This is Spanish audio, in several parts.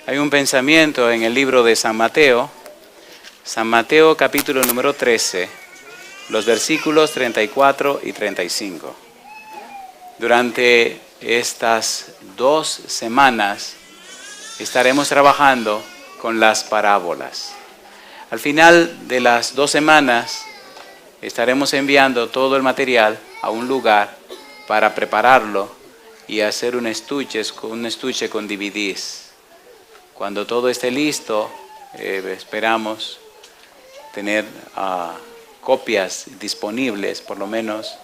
Hay un pensamiento en el libro de San Mateo capítulo número 13, los versículos 34 y 35. Durante estas 2 semanas estaremos trabajando con las parábolas. Al final de las 2 semanas estaremos enviando todo el material a un lugar para prepararlo y hacer un estuche con DVDs. Cuando todo esté listo, esperamos tener copias disponibles, por lo menos,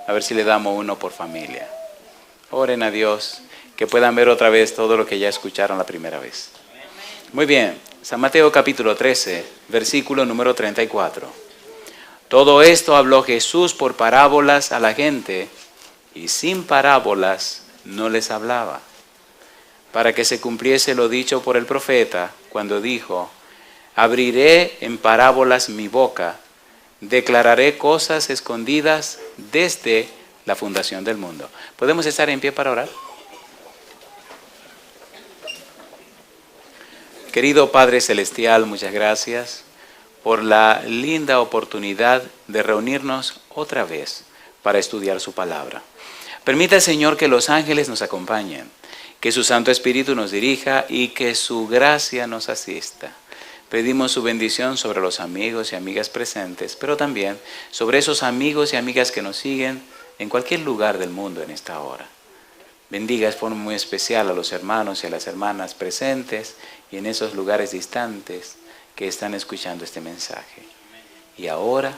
a ver si le damos uno por familia. Oren a Dios, que puedan ver otra vez todo lo que ya escucharon la primera vez. Muy bien, San Mateo capítulo 13, versículo número 34. Todo esto habló Jesús por parábolas a la gente, y sin parábolas no les hablaba, para que se cumpliese lo dicho por el profeta, cuando dijo: abriré en parábolas mi boca, declararé cosas escondidas desde la fundación del mundo. ¿Podemos estar en pie para orar? Querido Padre Celestial, muchas gracias por la linda oportunidad de reunirnos otra vez para estudiar su palabra. Permita, Señor, que los ángeles nos acompañen, que su Santo Espíritu nos dirija y que su gracia nos asista. Pedimos su bendición sobre los amigos y amigas presentes, pero también sobre esos amigos y amigas que nos siguen en cualquier lugar del mundo en esta hora. Bendiga de forma muy especial a los hermanos y a las hermanas presentes y en esos lugares distantes que están escuchando este mensaje. Y ahora,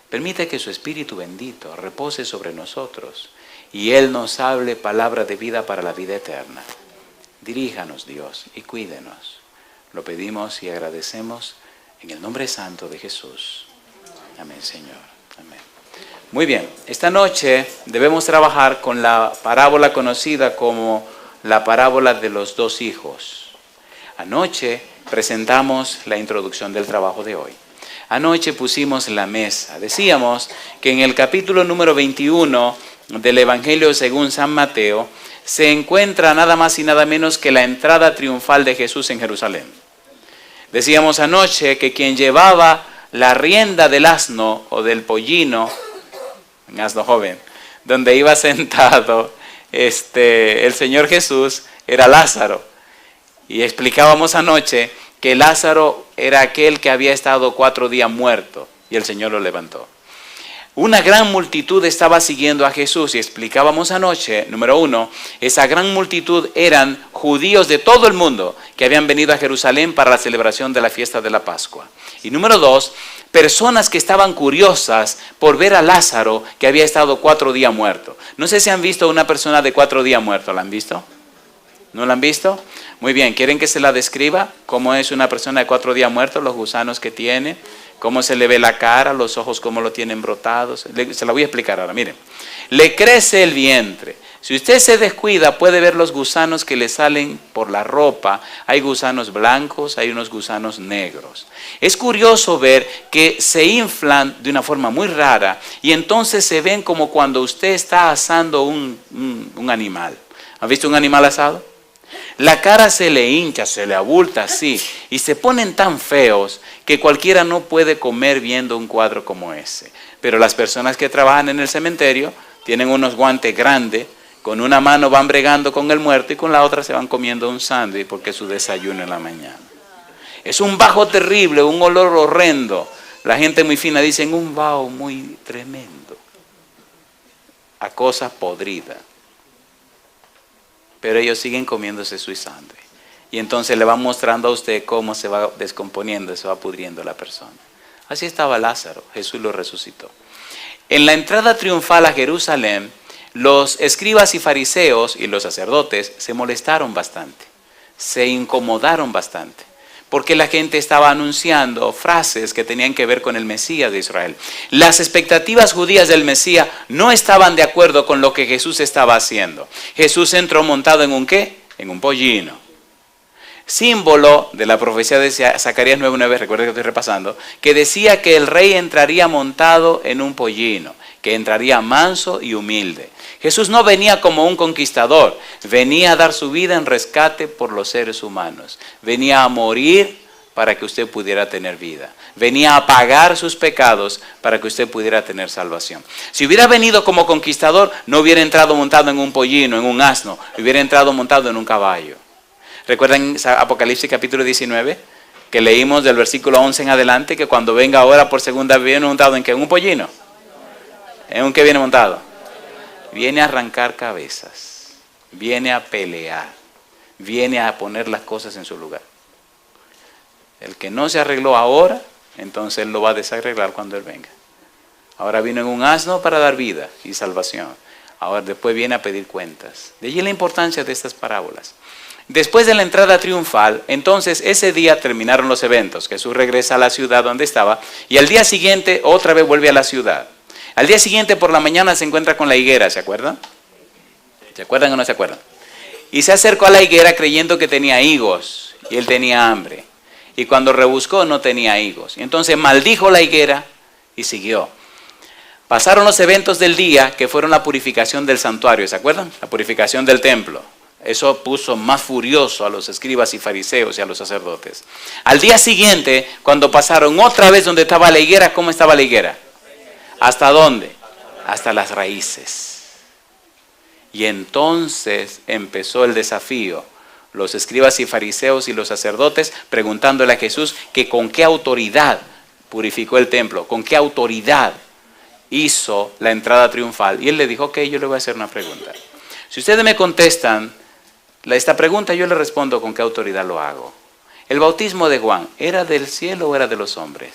permite que su Espíritu bendito repose sobre nosotros y Él nos hable palabra de vida para la vida eterna. Diríjanos, Dios, y cuídenos. Lo pedimos y agradecemos en el nombre santo de Jesús. Amén, Señor. Amén. Muy bien, esta noche debemos trabajar con la parábola conocida como la parábola de los 2 hijos. Anoche presentamos la introducción del trabajo de hoy. Anoche pusimos la mesa. Decíamos que en el capítulo número 21 del Evangelio según San Mateo se encuentra nada más y nada menos que la entrada triunfal de Jesús en Jerusalén. Decíamos anoche que quien llevaba la rienda del asno o del pollino, un asno joven, donde iba sentado el Señor Jesús, era Lázaro. Y explicábamos anoche que Lázaro era aquel que había estado 4 días muerto y el Señor lo levantó. Una gran multitud estaba siguiendo a Jesús y explicábamos anoche, número 1, esa gran multitud eran judíos de todo el mundo que habían venido a Jerusalén para la celebración de la fiesta de la Pascua. Y número 2, personas que estaban curiosas por ver a Lázaro que había estado 4 días muerto. No sé si han visto una persona de 4 días muerto, ¿la han visto? ¿No la han visto? Muy bien, ¿quieren que se la describa? ¿Cómo es una persona de 4 días muerto? Los gusanos que tiene, cómo se le ve la cara, los ojos cómo lo tienen brotados. Se la voy a explicar ahora, miren. Le crece el vientre. Si usted se descuida puede ver los gusanos que le salen por la ropa. Hay gusanos blancos, hay unos gusanos negros. Es curioso ver que se inflan de una forma muy rara y entonces se ven como cuando usted está asando un animal. ¿Han visto un animal asado? La cara se le hincha, se le abulta así y se ponen tan feos que cualquiera no puede comer viendo un cuadro como ese. Pero las personas que trabajan en el cementerio tienen unos guantes grandes, con una mano van bregando con el muerto y con la otra se van comiendo un sándwich porque es su desayuno en la mañana. Es un bajo terrible, un olor horrendo. La gente muy fina dice un vaho muy tremendo, a cosas podridas. Pero ellos siguen comiéndose su sándwich. Y entonces le van mostrando a usted cómo se va descomponiendo, se va pudriendo la persona. Así estaba Lázaro, Jesús lo resucitó. En la entrada triunfal a Jerusalén, los escribas y fariseos y los sacerdotes se molestaron bastante, se incomodaron bastante, porque la gente estaba anunciando frases que tenían que ver con el Mesías de Israel. Las expectativas judías del Mesías no estaban de acuerdo con lo que Jesús estaba haciendo. Jesús entró montado en un ¿qué? En un pollino. Símbolo de la profecía de Zacarías 9:9, recuerden que estoy repasando, que decía que el rey entraría montado en un pollino. que entraría manso y humilde. Jesús no venía como un conquistador, venía a dar su vida en rescate por los seres humanos. Venía a morir para que usted pudiera tener vida. Venía a pagar sus pecados para que usted pudiera tener salvación. Si hubiera venido como conquistador, no hubiera entrado montado en un pollino, en un asno, hubiera entrado montado en un caballo. ¿Recuerdan Apocalipsis capítulo 19? Que leímos del versículo 11 en adelante, que cuando venga ahora por segunda vez viene montado ¿en qué? ¿En un pollino? ¿En un qué viene montado? Viene a arrancar cabezas, viene a pelear, viene a poner las cosas en su lugar. El que no se arregló ahora, entonces Él lo va a desarreglar cuando Él venga. Ahora vino en un asno para dar vida y salvación. Ahora después viene a pedir cuentas. De allí la importancia de estas parábolas. Después de la entrada triunfal, entonces ese día terminaron los eventos. Jesús regresa a la ciudad donde estaba y al día siguiente otra vez vuelve a la ciudad. Al día siguiente por la mañana se encuentra con la higuera, ¿se acuerdan? ¿Se acuerdan o no se acuerdan? Y se acercó a la higuera creyendo que tenía higos y él tenía hambre. Y cuando rebuscó no tenía higos. Y entonces maldijo la higuera y siguió. Pasaron los eventos del día que fueron la purificación del santuario, ¿se acuerdan? La purificación del templo. Eso puso más furioso a los escribas y fariseos y a los sacerdotes. Al día siguiente, cuando pasaron otra vez donde estaba la higuera, ¿cómo estaba la higuera? ¿Hasta dónde? Hasta las raíces. Y entonces empezó el desafío. Los escribas y fariseos y los sacerdotes preguntándole a Jesús que con qué autoridad purificó el templo, con qué autoridad hizo la entrada triunfal. Y él le dijo, ok, yo le voy a hacer una pregunta. Si ustedes me contestan esta pregunta, yo le respondo con qué autoridad lo hago. ¿El bautismo de Juan era del cielo o era de los hombres?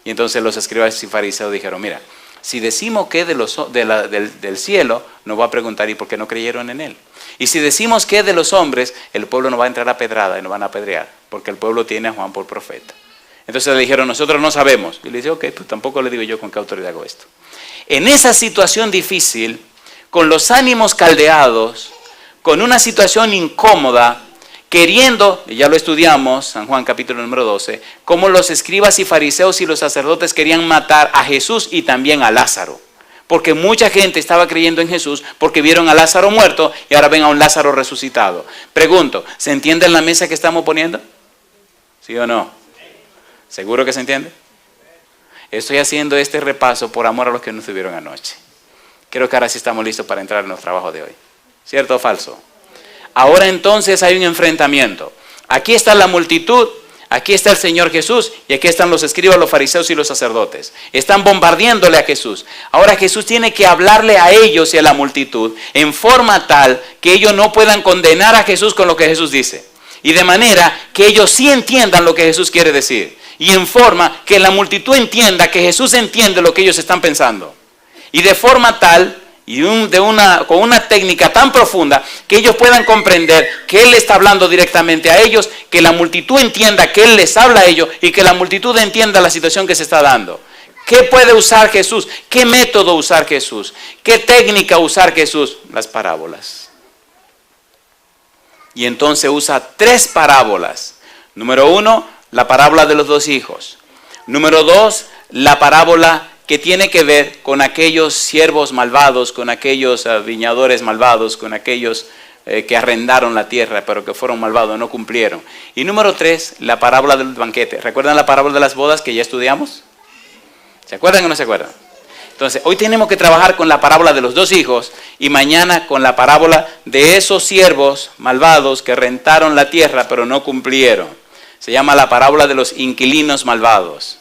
Y entonces los escribas y fariseos dijeron, mira, si decimos que es del cielo, nos va a preguntar ¿y por qué no creyeron en él? Y si decimos que es de los hombres, el pueblo no va a entrar a pedrada y nos van a apedrear, porque el pueblo tiene a Juan por profeta. Entonces le dijeron, nosotros no sabemos. Y le dice, ok, pues tampoco le digo yo con qué autoridad hago esto. En esa situación difícil, con los ánimos caldeados, con una situación incómoda, queriendo, y ya lo estudiamos, San Juan capítulo número 12, cómo los escribas y fariseos y los sacerdotes querían matar a Jesús y también a Lázaro. Porque mucha gente estaba creyendo en Jesús porque vieron a Lázaro muerto y ahora ven a un Lázaro resucitado. Pregunto, ¿se entiende en la mesa que estamos poniendo? ¿Sí o no? ¿Seguro que se entiende? Estoy haciendo este repaso por amor a los que no estuvieron anoche. Creo que ahora sí estamos listos para entrar en los trabajos de hoy. ¿Cierto o falso? Ahora entonces hay un enfrentamiento. Aquí está la multitud, aquí está el Señor Jesús y aquí están los escribas, los fariseos y los sacerdotes. Están bombardeándole a Jesús. Ahora Jesús tiene que hablarle a ellos y a la multitud en forma tal que ellos no puedan condenar a Jesús con lo que Jesús dice. Y de manera que ellos sí entiendan lo que Jesús quiere decir. Y en forma que la multitud entienda que Jesús entiende lo que ellos están pensando. Y de forma tal y con una técnica tan profunda que ellos puedan comprender que Él está hablando directamente a ellos, que la multitud entienda que Él les habla a ellos y que la multitud entienda la situación que se está dando. ¿Qué puede usar Jesús? ¿Qué método usar Jesús? ¿Qué técnica usar Jesús? Las parábolas. Y entonces usa 3 parábolas. Número 1, la parábola de los 2 hijos. Número 2, la parábola que tiene que ver con aquellos siervos malvados, con aquellos viñadores malvados, con aquellos que arrendaron la tierra, pero que fueron malvados, no cumplieron. Y número 3, la parábola del banquete. ¿Recuerdan la parábola de las bodas que ya estudiamos? ¿Se acuerdan o no se acuerdan? Entonces, hoy tenemos que trabajar con la parábola de los 2 hijos y mañana con la parábola de esos siervos malvados que rentaron la tierra, pero no cumplieron. Se llama la parábola de los inquilinos malvados.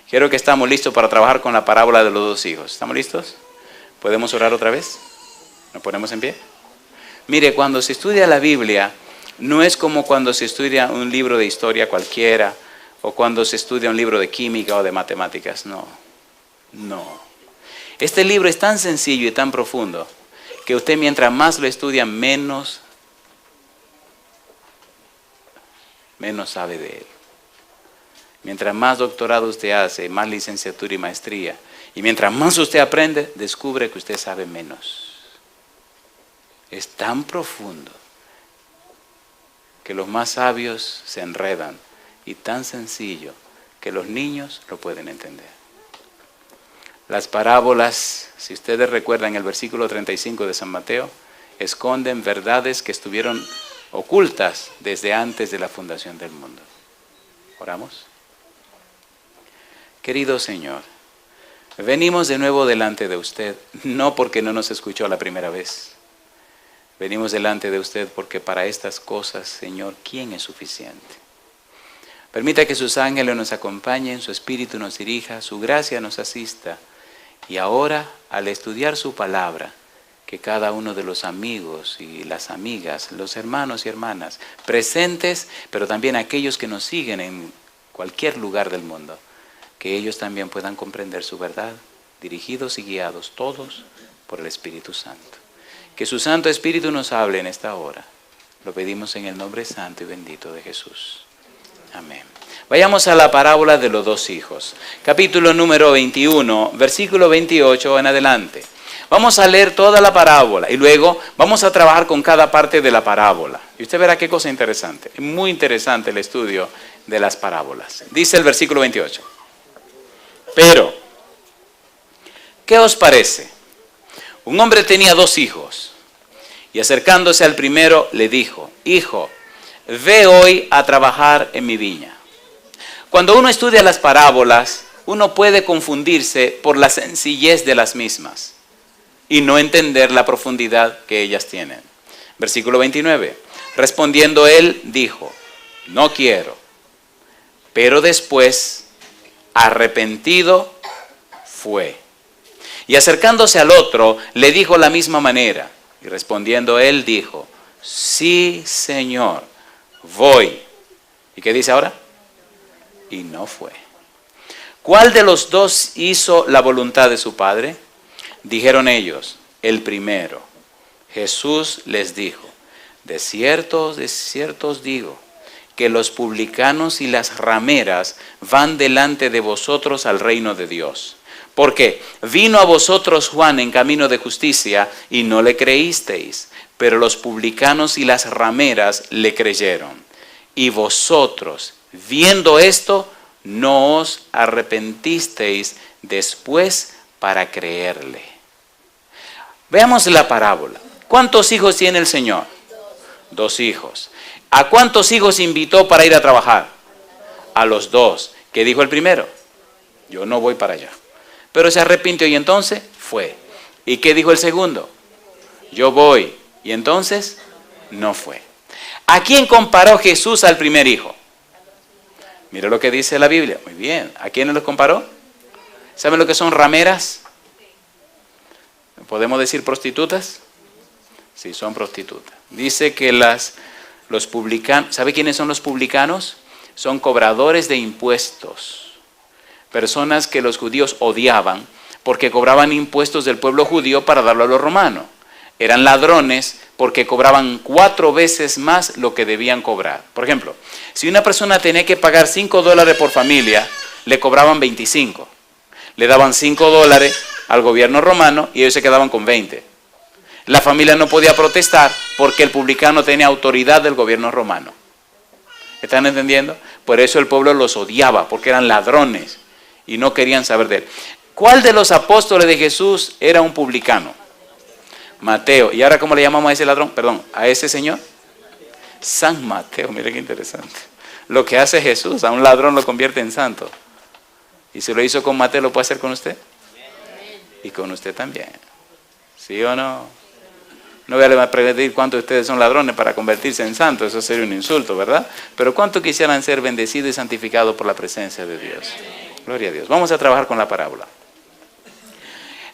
Quiero que estamos listos para trabajar con la parábola de los 2 hijos. ¿Estamos listos? ¿Podemos orar otra vez? ¿Nos ponemos en pie? Mire, cuando se estudia la Biblia, no es como cuando se estudia un libro de historia cualquiera, o cuando se estudia un libro de química o de matemáticas. No. Este libro es tan sencillo y tan profundo, que usted mientras más lo estudia, menos sabe de él. Mientras más doctorado usted hace, más licenciatura y maestría, y mientras más usted aprende, descubre que usted sabe menos. Es tan profundo que los más sabios se enredan, y tan sencillo que los niños lo pueden entender. Las parábolas, si ustedes recuerdan el versículo 35 de San Mateo, esconden verdades que estuvieron ocultas desde antes de la fundación del mundo. ¿Oramos? Querido Señor, venimos de nuevo delante de usted, no porque no nos escuchó la primera vez. Venimos delante de usted porque para estas cosas, Señor, ¿quién es suficiente? Permita que sus ángeles nos acompañen, su espíritu nos dirija, su gracia nos asista. Y ahora, al estudiar su palabra, que cada uno de los amigos y las amigas, los hermanos y hermanas presentes, pero también aquellos que nos siguen en cualquier lugar del mundo, que ellos también puedan comprender su verdad, dirigidos y guiados todos por el Espíritu Santo. Que su Santo Espíritu nos hable en esta hora. Lo pedimos en el nombre santo y bendito de Jesús. Amén. Vayamos a la parábola de los dos hijos. Capítulo número 21, versículo 28 en adelante. Vamos a leer toda la parábola y luego vamos a trabajar con cada parte de la parábola. Y usted verá qué cosa interesante. Es muy interesante el estudio de las parábolas. Dice el versículo 28. Pero, ¿qué os parece? Un hombre tenía dos hijos y acercándose al primero le dijo: Hijo, ve hoy a trabajar en mi viña. Cuando uno estudia las parábolas, uno puede confundirse por la sencillez de las mismas y no entender la profundidad que ellas tienen. Versículo 29. Respondiendo él, dijo: No quiero. Pero después, arrepentido, fue. Y acercándose al otro, le dijo la misma manera. Y respondiendo él, dijo: Sí, Señor, voy. ¿Y qué dice ahora? Y no fue. ¿Cuál de los dos hizo la voluntad de su padre? Dijeron ellos: el primero. Jesús les dijo: de cierto os digo, que los publicanos y las rameras van delante de vosotros al reino de Dios. Porque vino a vosotros Juan en camino de justicia y no le creísteis, pero los publicanos y las rameras le creyeron. Y vosotros, viendo esto, no os arrepentisteis después para creerle. Veamos la parábola. ¿Cuántos hijos tiene el Señor? Dos hijos. ¿A cuántos hijos invitó para ir a trabajar? A los dos. ¿Qué dijo el primero? Yo no voy para allá. Pero se arrepintió y entonces fue. ¿Y qué dijo el segundo? Yo voy. Y entonces no fue. ¿A quién comparó Jesús al primer hijo? Mira lo que dice la Biblia. Muy bien. ¿A quién los comparó? ¿Saben lo que son rameras? ¿Podemos decir prostitutas? Sí, son prostitutas. Dice que los publicanos, ¿sabe quiénes son los publicanos? Son cobradores de impuestos. Personas que los judíos odiaban porque cobraban impuestos del pueblo judío para darlo a los romanos. Eran ladrones porque cobraban 4 veces más lo que debían cobrar. Por ejemplo, si una persona tenía que pagar $5 por familia, le cobraban 25. Le daban $5 al gobierno romano y ellos se quedaban con 20. La familia no podía protestar porque el publicano tenía autoridad del gobierno romano. ¿Están entendiendo? Por eso el pueblo los odiaba, porque eran ladrones y no querían saber de él. ¿Cuál de los apóstoles de Jesús era un publicano? Mateo. ¿Y ahora cómo le llamamos a ese ladrón? Perdón, a ese señor. San Mateo. Mire qué interesante. Lo que hace Jesús, a un ladrón lo convierte en santo. Y si lo hizo con Mateo, ¿lo puede hacer con usted? Y con usted también. ¿Sí o no? No voy a preguntar cuántos de ustedes son ladrones para convertirse en santos. Eso sería un insulto, ¿verdad? Pero ¿cuántos quisieran ser bendecidos y santificados por la presencia de Dios? Gloria a Dios. Vamos a trabajar con la parábola.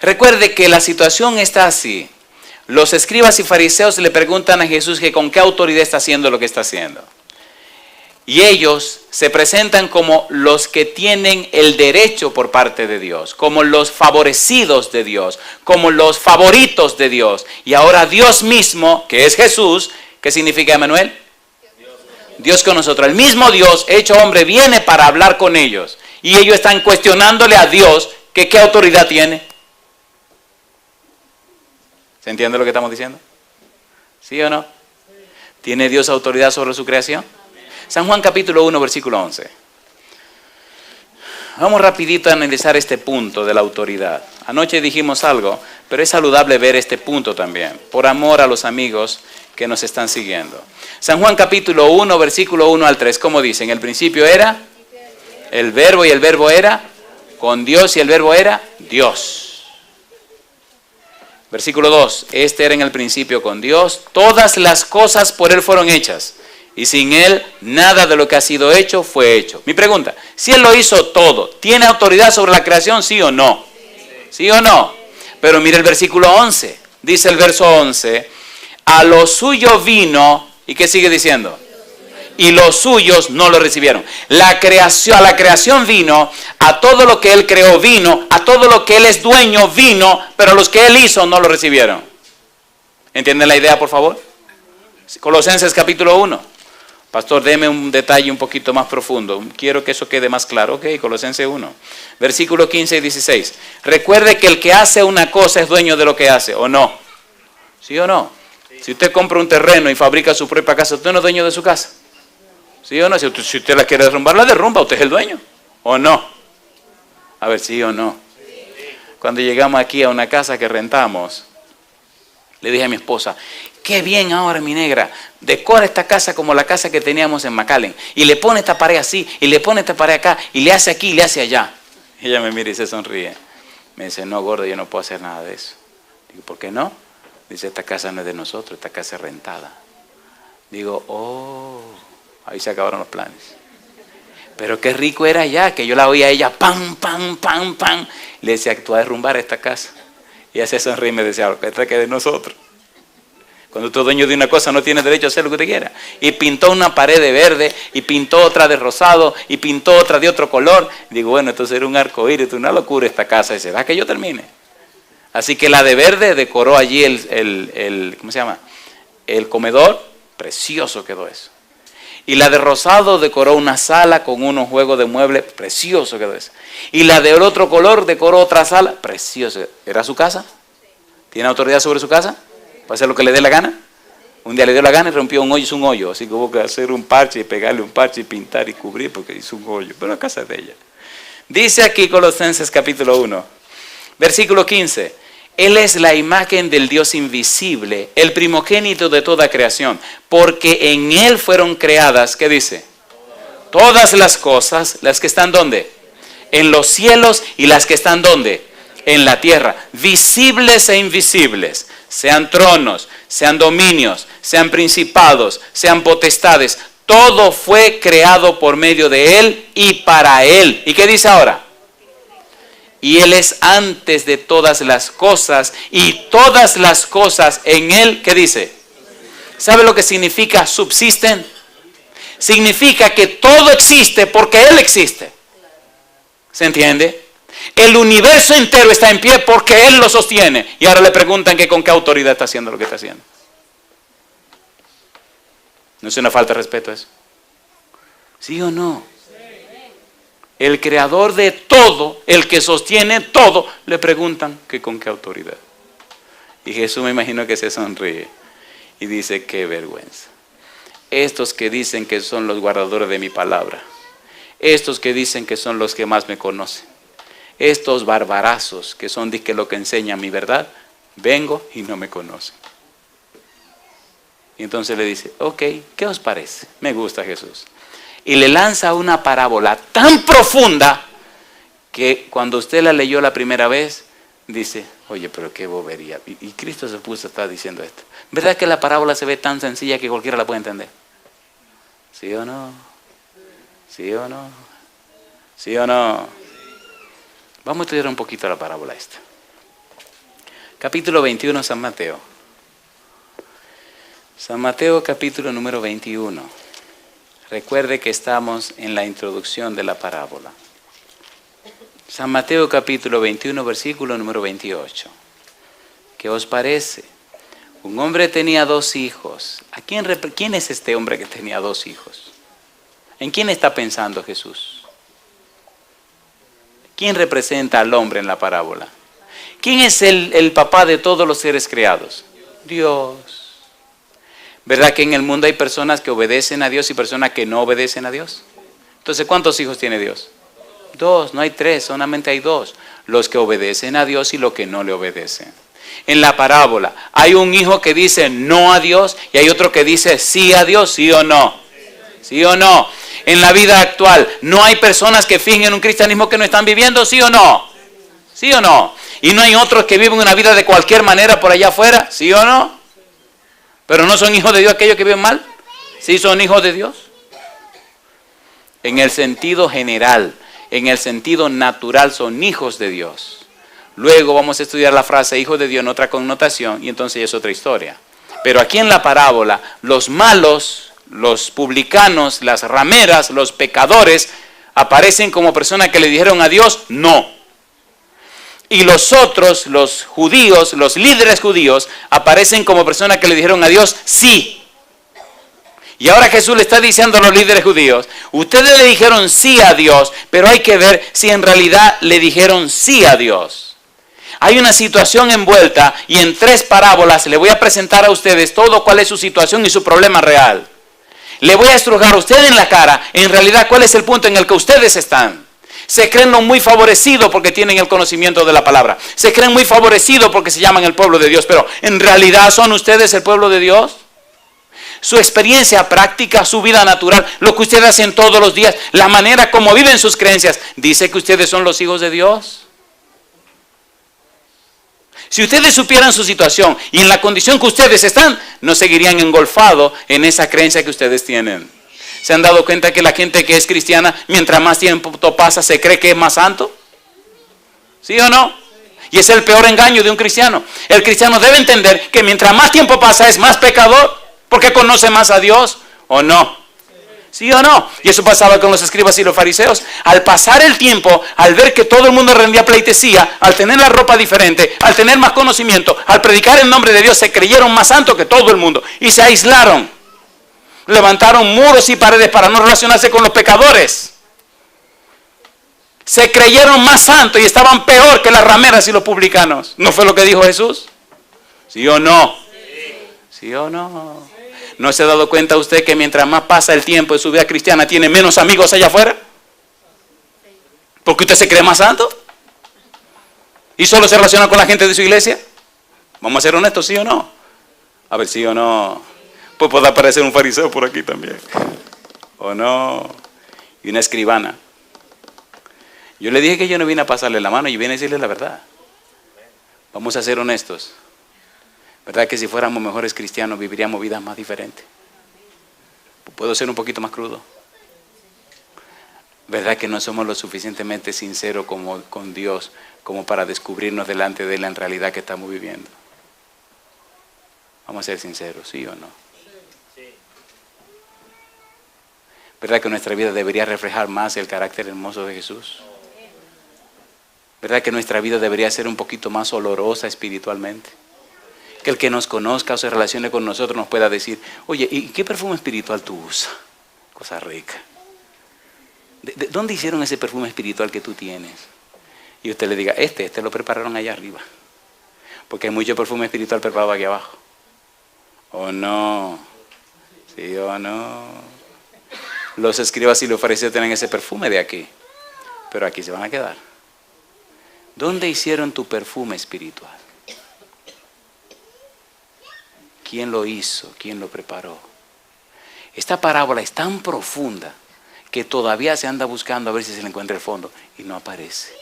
Recuerde que la situación está así. Los escribas y fariseos le preguntan a Jesús que con qué autoridad está haciendo lo que está haciendo. Y ellos se presentan como los que tienen el derecho por parte de Dios, como los favorecidos de Dios, como los favoritos de Dios. Y ahora Dios mismo, que es Jesús, ¿qué significa Emmanuel? Dios con nosotros. El mismo Dios, hecho hombre, viene para hablar con ellos. Y ellos están cuestionándole a Dios que qué autoridad tiene. ¿Se entiende lo que estamos diciendo? ¿Sí o no? ¿Tiene Dios autoridad sobre su creación? San Juan capítulo 1, versículo 11. Vamos rapidito a analizar este punto de la autoridad. Anoche dijimos algo, pero es saludable ver este punto también, por amor a los amigos que nos están siguiendo. San Juan capítulo 1, versículo 1 al 3, ¿cómo dice? En el principio era el verbo y el verbo era con Dios y el verbo era Dios. Versículo 2, este era en el principio con Dios, todas las cosas por Él fueron hechas. Y sin Él, nada de lo que ha sido hecho fue hecho. Mi pregunta, si Él lo hizo todo, ¿tiene autoridad sobre la creación, sí o no? ¿Sí o no? Pero mire el versículo 11. Dice el verso 11, a lo suyo vino, ¿y qué sigue diciendo? Y los suyos no lo recibieron. A la creación vino, a todo lo que Él creó vino, a todo lo que Él es dueño vino, pero los que Él hizo no lo recibieron. ¿Entienden la idea, por favor? Colosenses capítulo 1. Pastor, deme un detalle un poquito más profundo. Quiero que eso quede más claro. Ok, Colosenses 1. Versículo 15 y 16. Recuerde que el que hace una cosa es dueño de lo que hace, ¿o no? ¿Sí o no? Si usted compra un terreno y fabrica su propia casa, ¿usted no es dueño de su casa? ¿Sí o no? Si usted la quiere derrumbar, la derrumba. ¿Usted es el dueño? ¿O no? A ver, ¿sí o no? Cuando llegamos aquí a una casa que rentamos, le dije a mi esposa, qué bien ahora, mi negra, decora esta casa como la casa que teníamos en McAllen. Y le pone esta pared así, y le pone esta pared acá, y le hace aquí, y le hace allá. Y ella me mira y se sonríe. Me dice, no, gordo, yo no puedo hacer nada de eso. Digo, ¿por qué no? Dice, esta casa no es de nosotros, esta casa es rentada. Digo, oh, ahí se acabaron los planes. Pero qué rico era allá, que yo la oía a ella, pam, pam, pam, pam. Le decía, tú vas a derrumbar esta casa. Y ella se sonríe y me decía, esta que es de nosotros. Cuando usted es dueño de una cosa no tiene derecho a hacer lo que usted quiera. Y pintó una pared de verde, y pintó otra de rosado, y pintó otra de otro color. Digo, bueno, entonces era un arcoíris, una locura esta casa. Y dice, ¿va que yo termine? Así que la de verde decoró allí ¿cómo se llama? El comedor, precioso quedó eso. Y la de rosado decoró una sala con unos juegos de muebles, precioso quedó eso. Y la del otro color decoró otra sala, precioso. ¿Era su casa? ¿Tiene autoridad sobre su casa? ¿Para hacer lo que le dé la gana? Un día le dio la gana y rompió un hoyo, hizo un hoyo. Así que hubo que hacer un parche y pegarle un parche y pintar y cubrir porque hizo un hoyo. Pero la casa es de ella. Dice aquí Colosenses capítulo 1, versículo 15. Él es la imagen del Dios invisible, el primogénito de toda creación. Porque en Él fueron creadas, ¿qué dice? Todas las cosas, las que están ¿dónde? En los cielos y las que están ¿dónde? En la tierra, visibles e invisibles. Sean tronos, sean dominios, sean principados, sean potestades. Todo fue creado por medio de Él y para Él. ¿Y qué dice ahora? Y Él es antes de todas las cosas y todas las cosas en Él, ¿qué dice? ¿Sabe lo que significa subsisten? Significa que todo existe porque Él existe. ¿Se entiende? El universo entero está en pie porque Él lo sostiene. Y ahora le preguntan que con qué autoridad está haciendo lo que está haciendo. ¿No es una falta de respeto eso? ¿Sí o no? El creador de todo, el que sostiene todo, le preguntan que con qué autoridad. Y Jesús me imagino que se sonríe y dice, qué vergüenza. Estos que dicen que son los guardadores de mi palabra, estos que dicen que son los que más me conocen, estos barbarazos que son de que lo que enseñan mi verdad, vengo y no me conocen. Y entonces le dice, ok, ¿qué os parece? Me gusta Jesús. Y le lanza una parábola tan profunda que cuando usted la leyó la primera vez, dice, oye, pero qué bobería. Y Cristo se puso a estar diciendo esto. ¿Verdad que la parábola se ve tan sencilla que cualquiera la puede entender? ¿Sí o no? ¿Sí o no? ¿Sí o no? Vamos a estudiar un poquito la parábola esta. Capítulo 21, San Mateo. San Mateo, capítulo número 21. Recuerde que estamos en la introducción de la parábola. San Mateo capítulo 21, versículo número 28. ¿Qué os parece? Un hombre tenía 2 hijos. ¿Quién es este hombre que tenía 2 hijos? ¿En quién está pensando Jesús? ¿Quién representa al hombre en la parábola? ¿Quién es el papá de todos los seres creados? Dios. ¿Verdad que en el mundo hay personas que obedecen a Dios y personas que no obedecen a Dios? Entonces, ¿cuántos hijos tiene Dios? Dos, no hay tres, solamente hay dos. Los que obedecen a Dios y los que no le obedecen. En la parábola hay un hijo que dice no a Dios y hay otro que dice sí a Dios, sí o no. ¿Sí o no? En la vida actual, ¿no hay personas que fingen un cristianismo que no están viviendo? ¿Sí o no? ¿Sí o no? ¿Y no hay otros que viven una vida de cualquier manera por allá afuera? ¿Sí o no? ¿Pero no son hijos de Dios aquellos que viven mal? ¿Sí son hijos de Dios? En el sentido general, en el sentido natural son hijos de Dios. Luego vamos a estudiar la frase hijo de Dios en otra connotación y entonces ya es otra historia. Pero aquí en la parábola, los malos, los publicanos, las rameras, los pecadores, aparecen como personas que le dijeron a Dios no. Y los otros, los judíos, los líderes judíos, aparecen como personas que le dijeron a Dios sí. Y ahora Jesús le está diciendo a los líderes judíos, ustedes le dijeron sí a Dios, pero hay que ver si en realidad le dijeron sí a Dios. Hay una situación envuelta y en 3 parábolas le voy a presentar a ustedes todo cuál es su situación y su problema real. Le voy a estrujar a usted en la cara, en realidad cuál es el punto en el que ustedes están. Se creen muy favorecidos porque tienen el conocimiento de la palabra. Se creen muy favorecidos porque se llaman el pueblo de Dios, pero en realidad ¿son ustedes el pueblo de Dios? Su experiencia práctica, su vida natural, lo que ustedes hacen todos los días, la manera como viven sus creencias, ¿dice que ustedes son los hijos de Dios? Si ustedes supieran su situación y en la condición que ustedes están, no seguirían engolfados en esa creencia que ustedes tienen. ¿Se han dado cuenta que la gente que es cristiana, mientras más tiempo pasa, se cree que es más santo? ¿Sí o no? Y es el peor engaño de un cristiano. El cristiano debe entender que mientras más tiempo pasa es más pecador, porque conoce más a Dios, ¿o no? ¿Sí o no? Y eso pasaba con los escribas y los fariseos. Al pasar el tiempo, al ver que todo el mundo rendía pleitesía, al tener la ropa diferente, al tener más conocimiento, al predicar el nombre de Dios, se creyeron más santos que todo el mundo y se aislaron. Levantaron muros y paredes para no relacionarse con los pecadores. Se creyeron más santos y estaban peor que las rameras y los publicanos. ¿No fue lo que dijo Jesús? ¿Sí o no? ¿Sí o no? ¿No se ha dado cuenta usted que mientras más pasa el tiempo de su vida cristiana tiene menos amigos allá afuera? ¿Porque usted se cree más santo? ¿Y solo se relaciona con la gente de su iglesia? Vamos a ser honestos, ¿sí o no? A ver, ¿sí o no? Pues puede aparecer un fariseo por aquí también. ¿O no? Y una escribana. Yo le dije que yo no vine a pasarle la mano, yo vine a decirle la verdad. Vamos a ser honestos. ¿Verdad que si fuéramos mejores cristianos viviríamos vidas más diferentes? ¿Puedo ser un poquito más crudo? ¿Verdad que no somos lo suficientemente sinceros con Dios como para descubrirnos delante de Él en realidad que estamos viviendo? Vamos a ser sinceros, ¿sí o no? ¿Verdad que nuestra vida debería reflejar más el carácter hermoso de Jesús? ¿Verdad que nuestra vida debería ser un poquito más olorosa espiritualmente? Que el que nos conozca o se relacione con nosotros nos pueda decir, oye, ¿y qué perfume espiritual tú usas? Cosa rica. ¿De dónde hicieron ese perfume espiritual que tú tienes? Y usted le diga, este lo prepararon allá arriba. Porque hay mucho perfume espiritual preparado aquí abajo. ¿O no? ¿Sí o no? Los escribas y los fariseos tienen ese perfume de aquí. Pero aquí se van a quedar. ¿Dónde hicieron tu perfume espiritual? ¿Quién lo hizo? ¿Quién lo preparó? Esta parábola es tan profunda que todavía se anda buscando a ver si se le encuentra el fondo y no aparece.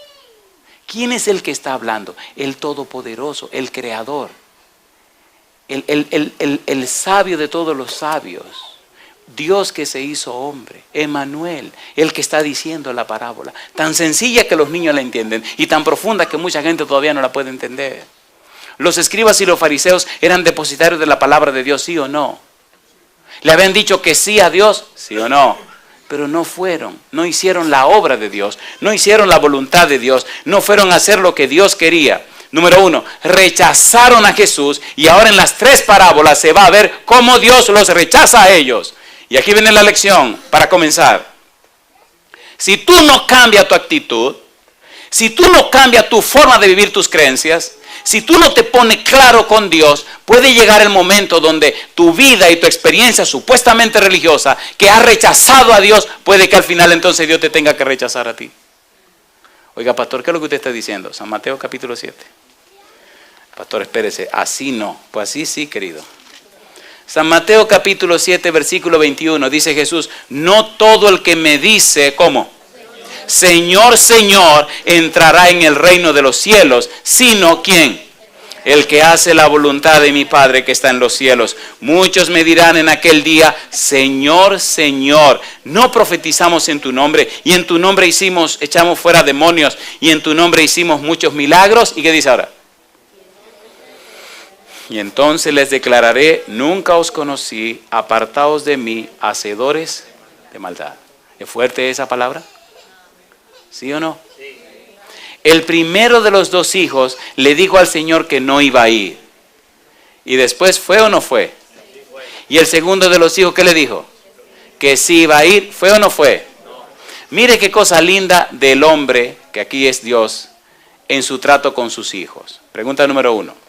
¿Quién es el que está hablando? El Todopoderoso, el Creador, el sabio de todos los sabios, Dios que se hizo hombre, Emmanuel, el que está diciendo la parábola, tan sencilla que los niños la entienden y tan profunda que mucha gente todavía no la puede entender. Los escribas y los fariseos eran depositarios de la palabra de Dios, ¿sí o no? ¿Le habían dicho que sí a Dios? ¿Sí o no? Pero no fueron, no hicieron la obra de Dios, no hicieron la voluntad de Dios, no fueron a hacer lo que Dios quería. Número 1, rechazaron a Jesús y ahora en las 3 parábolas se va a ver cómo Dios los rechaza a ellos. Y aquí viene la lección para comenzar. Si tú no cambias tu actitud, si tú no cambias tu forma de vivir tus creencias, si tú no te pones claro con Dios, puede llegar el momento donde tu vida y tu experiencia supuestamente religiosa, que has rechazado a Dios, puede que al final entonces Dios te tenga que rechazar a ti. Oiga, pastor, ¿qué es lo que usted está diciendo? San Mateo capítulo 7. Pastor, espérese, así no. Pues así sí, querido. San Mateo capítulo 7, versículo 21, dice Jesús, no todo el que me dice, ¿cómo? Señor, Señor, entrará en el reino de los cielos, sino ¿quién? El que hace la voluntad de mi Padre que está en los cielos. Muchos me dirán en aquel día, Señor, Señor, no profetizamos en tu nombre, y en tu nombre echamos fuera demonios, y en tu nombre hicimos muchos milagros. ¿Y qué dice ahora? Y entonces les declararé, nunca os conocí, apartaos de mí, hacedores de maldad. ¿Es fuerte esa palabra? ¿Sí o no? Sí. El primero de los dos hijos le dijo al Señor que no iba a ir. ¿Y después fue o no fue? Sí, fue. ¿Y el segundo de los hijos qué le dijo? Que sí iba a ir. ¿Fue o no fue? No. Mire qué cosa linda del hombre, que aquí es Dios, en su trato con sus hijos. Pregunta número 1.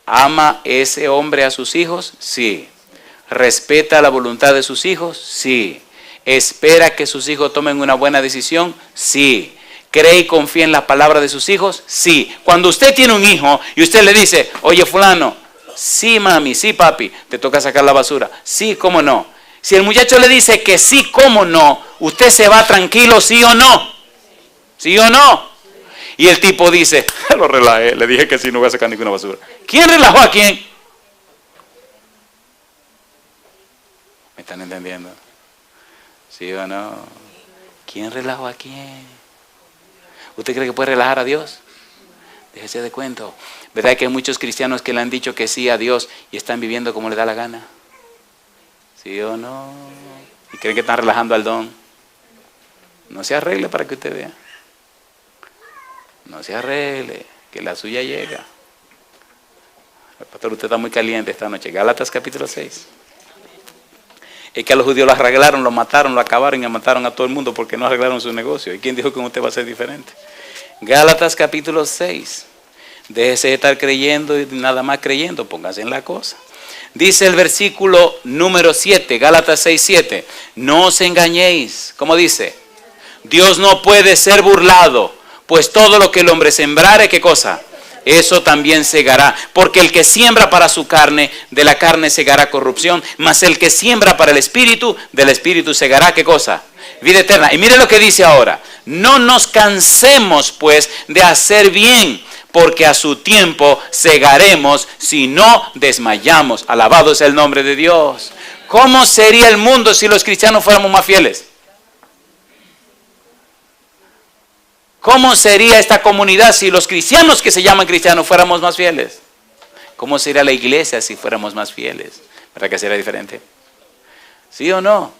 ¿Ama ese hombre a sus hijos? Sí. ¿Respeta la voluntad de sus hijos? Sí. ¿Espera que sus hijos tomen una buena decisión? Sí. ¿Cree y confía en la palabra de sus hijos? Sí. Cuando usted tiene un hijo y usted le dice, oye fulano, sí mami, sí papi, te toca sacar la basura. Sí, cómo no. Si el muchacho le dice que sí, cómo no, usted se va tranquilo, sí o no. ¿Sí o no? Y el tipo dice, lo relajé, le dije que sí, no voy a sacar ninguna basura. ¿Quién relajó a quién? ¿Me están entendiendo? ¿Sí o no? ¿Quién relajó a quién? ¿Usted cree que puede relajar a Dios? Déjese de cuento. ¿Verdad que hay muchos cristianos que le han dicho que sí a Dios y están viviendo como le da la gana? ¿Sí o no? ¿Y creen que están relajando al don? No se arregle para que usted vea. No se arregle, que la suya llega. Pastor, usted está muy caliente esta noche. Gálatas capítulo 6. Es que a los judíos lo arreglaron, lo mataron, lo acabaron y mataron a todo el mundo porque no arreglaron su negocio. ¿Y quién dijo que usted va a ser diferente? Gálatas capítulo 6. Déjese de estar creyendo y nada más creyendo, póngase en la cosa. Dice el versículo número 7, Gálatas 6, 7. No os engañéis. ¿Cómo dice? Dios no puede ser burlado. Pues todo lo que el hombre sembrare, ¿qué cosa? Eso también segará. Porque el que siembra para su carne, de la carne segará corrupción. Mas el que siembra para el espíritu, del espíritu segará, ¿qué cosa? Vida eterna. Y mire lo que dice ahora. No nos cansemos pues de hacer bien, porque a su tiempo segaremos si no desmayamos. Alabado sea el nombre de Dios. ¿Cómo sería el mundo si los cristianos fuéramos más fieles? ¿Cómo sería esta comunidad si los cristianos que se llaman cristianos fuéramos más fieles? ¿Cómo sería la iglesia si fuéramos más fieles? ¿Verdad que sería diferente? ¿Sí o no?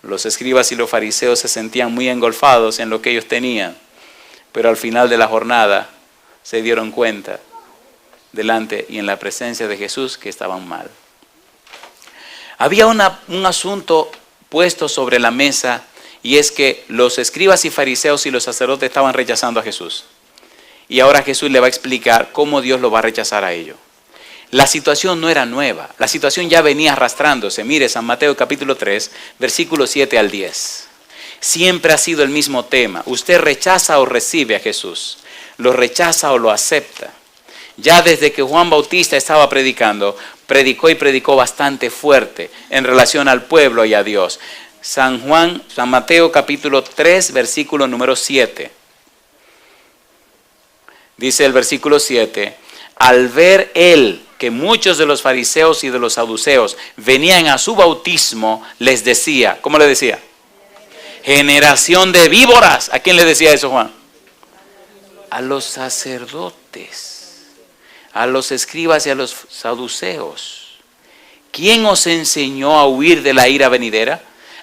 Los escribas y los fariseos se sentían muy engolfados en lo que ellos tenían, pero al final de la jornada se dieron cuenta delante y en la presencia de Jesús que estaban mal. Había un asunto puesto sobre la mesa. Y es que los escribas y fariseos y los sacerdotes estaban rechazando a Jesús. Y ahora Jesús le va a explicar cómo Dios lo va a rechazar a ellos. La situación no era nueva. La situación ya venía arrastrándose. Mire, San Mateo capítulo 3, versículos 7 al 10. Siempre ha sido el mismo tema. Usted rechaza o recibe a Jesús. Lo rechaza o lo acepta. Ya desde que Juan Bautista estaba predicando, predicó bastante fuerte en relación al pueblo y a Dios. San Mateo capítulo 3, versículo número 7. Dice el versículo 7, al ver él que muchos de los fariseos y de los saduceos venían a su bautismo, les decía, ¿cómo le decía? Generación de víboras. ¿A quién le decía eso Juan? A los sacerdotes, a los escribas y a los saduceos. ¿Quién os enseñó a huir de la ira venidera?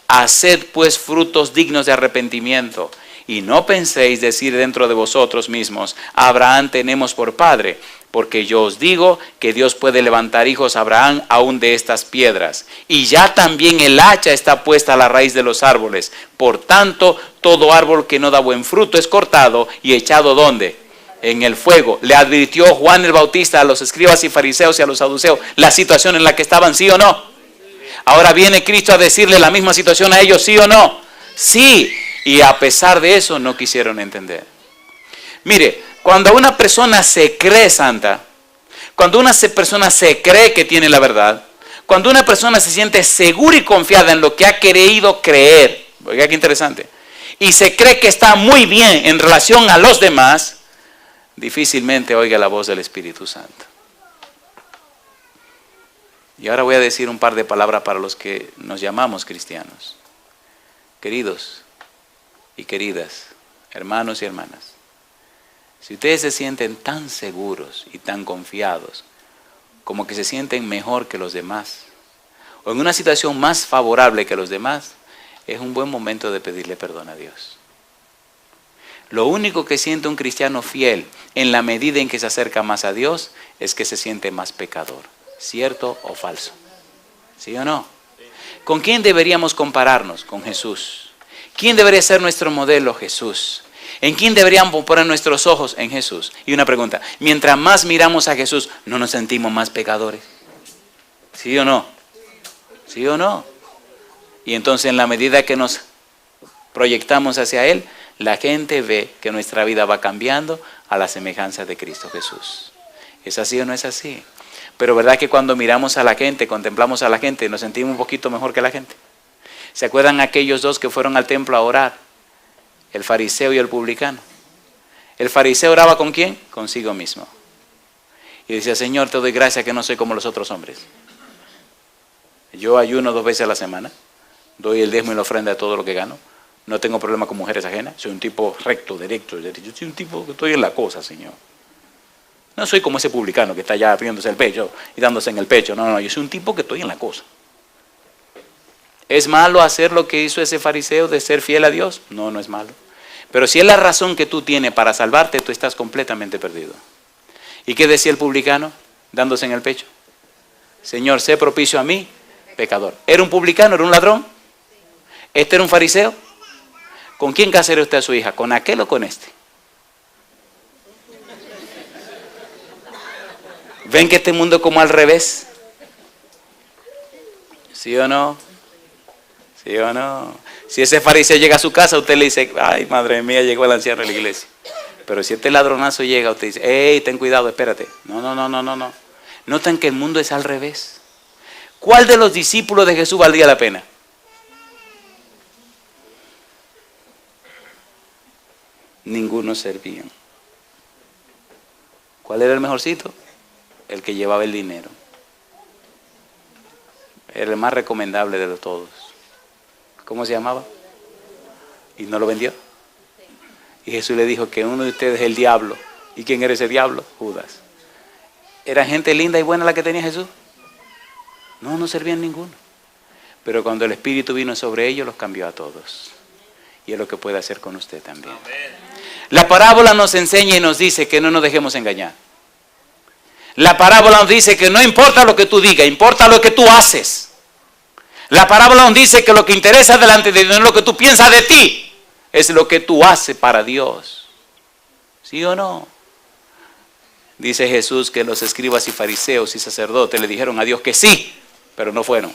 Haced pues frutos dignos de arrepentimiento, y no penséis decir dentro de vosotros mismos, Abraham tenemos por padre, porque yo os digo que Dios puede levantar hijos a Abraham aún de estas piedras. Y ya también el hacha está puesta a la raíz de los árboles. Por tanto, todo árbol que no da buen fruto es cortado y echado ¿dónde? En el fuego. Le advirtió Juan el Bautista a los escribas y fariseos y a los saduceos la situación en la que estaban, ¿sí o no? Ahora viene Cristo a decirle la misma situación a ellos, ¿sí o no? Sí. Y a pesar de eso no quisieron entender. Mire, cuando una persona se cree santa, cuando una persona se cree que tiene la verdad, cuando una persona se siente segura y confiada en lo que ha querido creer, oiga qué interesante, y se cree que está muy bien en relación a los demás, difícilmente oiga la voz del Espíritu Santo. Y ahora voy a decir un par de palabras para los que nos llamamos cristianos. Queridos y queridas, hermanos y hermanas, si ustedes se sienten tan seguros y tan confiados, como que se sienten mejor que los demás, o en una situación más favorable que los demás, es un buen momento de pedirle perdón a Dios. Lo único que siente un cristiano fiel en la medida en que se acerca más a Dios es que se siente más pecador. ¿Cierto o falso? ¿Sí o no? ¿Con quién deberíamos compararnos? Con Jesús. ¿Quién debería ser nuestro modelo? Jesús. ¿En quién deberíamos poner nuestros ojos? En Jesús. Y una pregunta, mientras más miramos a Jesús, ¿no nos sentimos más pecadores? ¿Sí o no? ¿Sí o no? Y entonces en la medida que nos proyectamos hacia Él, la gente ve que nuestra vida va cambiando a la semejanza de Cristo Jesús. ¿Es así o no es así? Pero ¿verdad que cuando miramos a la gente, contemplamos a la gente, nos sentimos un poquito mejor que la gente? ¿Se acuerdan aquellos dos que fueron al templo a orar? El fariseo y el publicano. El fariseo oraba ¿con quién? Consigo mismo. Y decía, Señor, te doy gracias que no soy como los otros hombres. Yo ayuno 2 veces a la semana, doy el diezmo y la ofrenda de todo lo que gano, no tengo problema con mujeres ajenas, soy un tipo recto, directo, yo soy un tipo que estoy en la cosa, Señor. No soy como ese publicano que está allá abriéndose el pecho y dándose en el pecho, no, yo soy un tipo que estoy en la cosa. ¿Es malo hacer lo que hizo ese fariseo de ser fiel a Dios? No, no es malo. Pero si es la razón que tú tienes para salvarte, tú estás completamente perdido. ¿Y qué decía el publicano dándose en el pecho? Señor, sé propicio a mí, pecador. ¿Era un publicano? ¿Era un ladrón? ¿Este era un fariseo? ¿Con quién casará usted a su hija? ¿Con aquel o con este? ¿Ven que este mundo es como al revés? ¿Sí o no? ¿Sí o no? Si ese fariseo llega a su casa, usted le dice, ay, madre mía, llegó el anciano de la iglesia. Pero si este ladronazo llega, usted dice, hey, ten cuidado, espérate. No. Notan que el mundo es al revés. ¿Cuál de los discípulos de Jesús valdría la pena? Ninguno servían. ¿Cuál era el mejorcito? El que llevaba el dinero. Era el más recomendable de todos. ¿Cómo se llamaba? Y no lo vendió. Y Jesús le dijo que uno de ustedes es el diablo. ¿Y quién era ese diablo? Judas. ¿Era gente linda y buena la que tenía Jesús? No servían ninguno. Pero cuando el Espíritu vino sobre ellos, los cambió a todos. Y es lo que puede hacer con usted también. La parábola nos enseña y nos dice que no nos dejemos engañar. La parábola nos dice que no importa lo que tú digas, importa lo que tú haces. La parábola nos dice que lo que interesa delante de Dios no es lo que tú piensas de ti, es lo que tú haces para Dios. ¿Sí o no? Dice Jesús que los escribas y fariseos y sacerdotes le dijeron a Dios que sí, pero no fueron.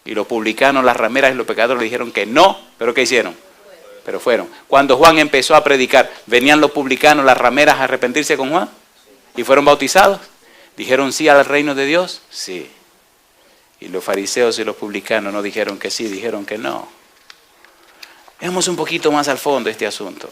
Y los publicanos, las rameras y los pecadores le dijeron que no, pero ¿qué hicieron? Pero fueron. Cuando Juan empezó a predicar, ¿venían los publicanos, las rameras a arrepentirse con Juan? ¿Y fueron bautizados? ¿Dijeron sí al reino de Dios? Sí. Y los fariseos y los publicanos no dijeron que sí, dijeron que no. Veamos un poquito más al fondo este asunto.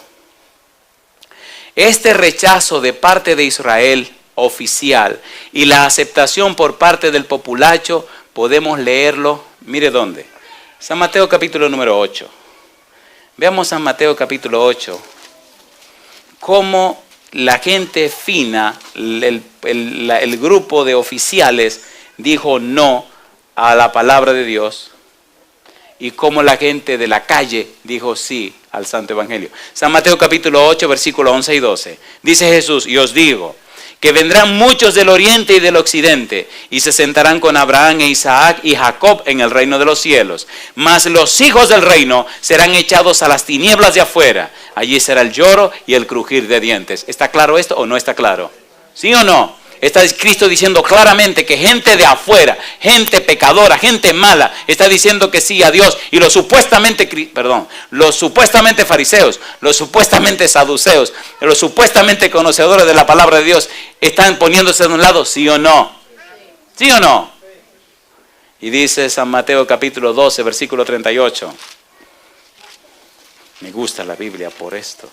Este rechazo de parte de Israel oficial y la aceptación por parte del populacho, podemos leerlo, mire dónde. San Mateo capítulo número 8. Veamos San Mateo capítulo 8. Cómo la gente fina, el grupo de oficiales dijo no a la palabra de Dios y cómo la gente de la calle dijo sí al Santo Evangelio. San Mateo capítulo 8, versículos 11 y 12. Dice Jesús, y os digo que vendrán muchos del oriente y del occidente y se sentarán con Abraham e Isaac y Jacob en el reino de los cielos. Mas los hijos del reino serán echados a las tinieblas de afuera. Allí será el lloro y el crujir de dientes. ¿Está claro esto o no está claro? ¿Sí o no? Está Cristo diciendo claramente que gente de afuera, gente pecadora, gente mala, está diciendo que sí a Dios. Y los supuestamente fariseos, los supuestamente saduceos, los supuestamente conocedores de la palabra de Dios, están poniéndose de un lado, ¿sí o no? ¿Sí o no? Y dice San Mateo capítulo 12, versículo 38. Me gusta la Biblia por esto.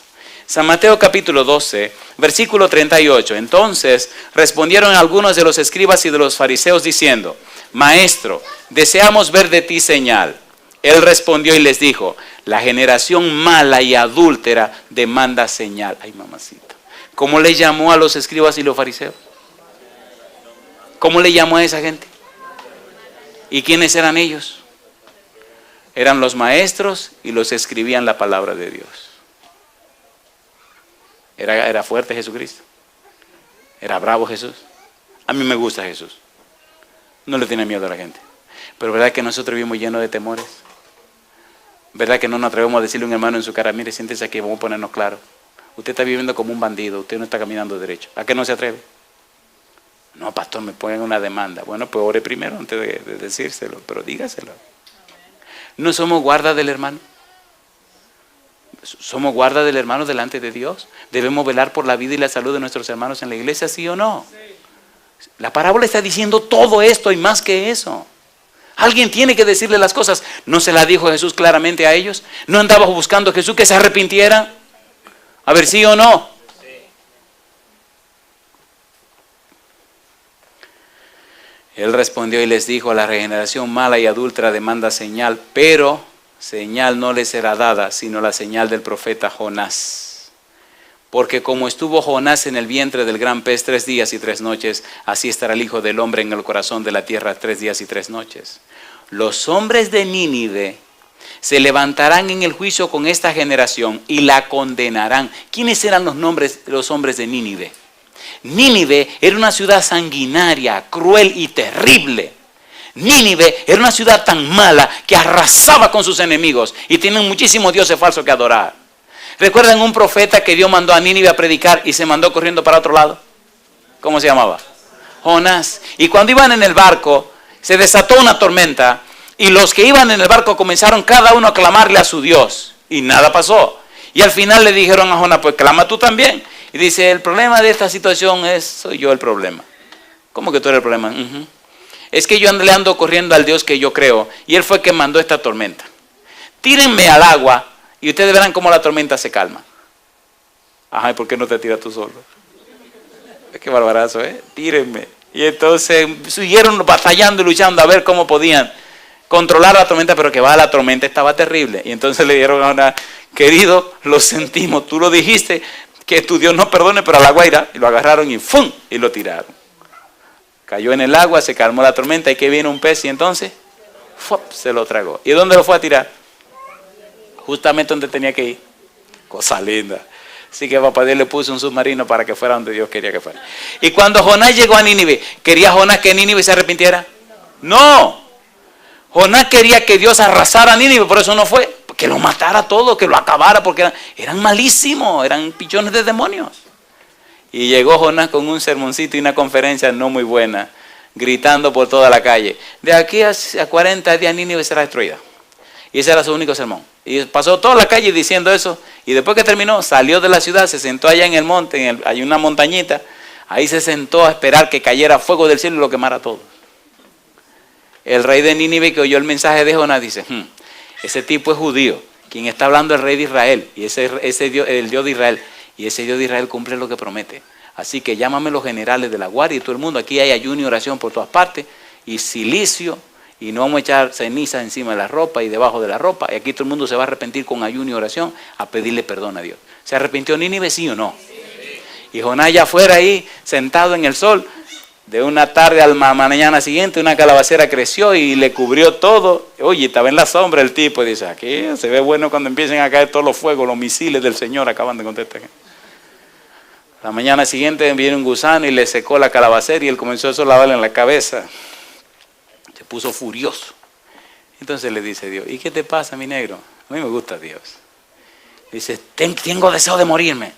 San Mateo capítulo 12, versículo 38. Entonces respondieron algunos de los escribas y de los fariseos diciendo: Maestro, deseamos ver de ti señal. Él respondió y les dijo: la generación mala y adúltera demanda señal. Ay, mamacita. ¿Cómo le llamó a los escribas y los fariseos? ¿Cómo le llamó a esa gente? ¿Y quiénes eran ellos? Eran los maestros y los que escribían la palabra de Dios. Era fuerte Jesucristo. Era bravo Jesús. A mí me gusta Jesús. No le tiene miedo a la gente. Pero ¿verdad que nosotros vivimos llenos de temores? ¿Verdad que no nos atrevemos a decirle a un hermano en su cara: mire, siéntese aquí, vamos a ponernos claros? Usted está viviendo como un bandido, usted no está caminando derecho. ¿A qué no se atreve? No, pastor, me ponen una demanda. Bueno, pues ore primero antes de decírselo, pero dígaselo. ¿No somos guarda del hermano? ¿Somos guarda del hermano delante de Dios? ¿Debemos velar por la vida y la salud de nuestros hermanos en la iglesia, sí o no? La parábola está diciendo todo esto y más que eso. Alguien tiene que decirle las cosas. ¿No se la dijo Jesús claramente a ellos? ¿No andaba buscando Jesús que se arrepintiera? A ver, sí o no. Él respondió y les dijo: la regeneración mala y adúltera demanda señal, pero señal no les será dada, sino la señal del profeta Jonás. Porque como estuvo Jonás en el vientre del gran pez 3 días y 3 noches, así estará el Hijo del Hombre en el corazón de la tierra 3 días y 3 noches. Los hombres de Nínive se levantarán en el juicio con esta generación y la condenarán. ¿Quiénes eran los hombres de Nínive? Nínive era una ciudad sanguinaria, cruel y terrible. Nínive era una ciudad tan mala que arrasaba con sus enemigos y tienen muchísimos dioses falsos que adorar. ¿Recuerdan un profeta que Dios mandó a Nínive a predicar y se mandó corriendo para otro lado? ¿Cómo se llamaba? Jonás. Y cuando iban en el barco, se desató una tormenta y los que iban en el barco comenzaron cada uno a clamarle a su Dios y nada pasó. Y al final le dijeron a Jonás: pues clama tú también. Y dice: el problema de esta situación soy yo el problema. ¿Cómo que tú eres el problema? Es que yo le ando corriendo al Dios que yo creo y Él fue el que mandó esta tormenta. Tírenme al agua y ustedes verán cómo la tormenta se calma. Ajá, ¿y por qué no te tiras tú solo? Es que barbarazo, tírenme. Y entonces siguieron batallando y luchando a ver cómo podían controlar la tormenta, pero que la tormenta estaba terrible. Y entonces le dieron a una: querido, lo sentimos, tú lo dijiste, que tu Dios no perdone, pero al agua irá. Y lo agarraron y ¡fum! Y lo tiraron. Cayó en el agua, se calmó la tormenta y que viene un pez y entonces ¡fup! Se lo tragó. ¿Y dónde lo fue a tirar? Justamente donde tenía que ir. Cosa linda. Así que papá Dios le puso un submarino para que fuera donde Dios quería que fuera. Y cuando Jonás llegó a Nínive, ¿quería Jonás que Nínive se arrepintiera? No. Jonás quería que Dios arrasara a Nínive, por eso no fue. Que lo matara todo, que lo acabara, porque eran malísimos, eran pichones de demonios. Y llegó Jonás con un sermoncito y una conferencia no muy buena, gritando por toda la calle: de aquí a 40 días Nínive será destruida. Y ese era su único sermón. Y pasó toda la calle diciendo eso. Y después que terminó, salió de la ciudad, se sentó allá en el monte, hay una montañita. Ahí se sentó a esperar que cayera fuego del cielo y lo quemara todo. El rey de Nínive, que oyó el mensaje de Jonás, dice: ese tipo es judío. Quien está hablando es el rey de Israel. Y ese Dios, el Dios de Israel. Y ese Dios de Israel cumple lo que promete. Así que llámame los generales de la guardia y todo el mundo. Aquí hay ayuno y oración por todas partes. Y silicio. Y no vamos a echar ceniza encima de la ropa y debajo de la ropa. Y aquí todo el mundo se va a arrepentir con ayuno y oración a pedirle perdón a Dios. ¿Se arrepintió Nínive, sí o no? Y Jonás ya fuera ahí, sentado en el sol. De una tarde a la mañana siguiente, una calabacera creció y le cubrió todo. Oye, estaba en la sombra el tipo. Y dice: aquí se ve bueno cuando empiecen a caer todos los fuegos, los misiles del Señor acaban de contestar. La mañana siguiente viene un gusano y le secó la calabacera y él comenzó a lavarle en la cabeza. Se puso furioso. Entonces le dice Dios: ¿y qué te pasa, mi negro? A mí me gusta Dios. Dice: tengo deseo de morirme.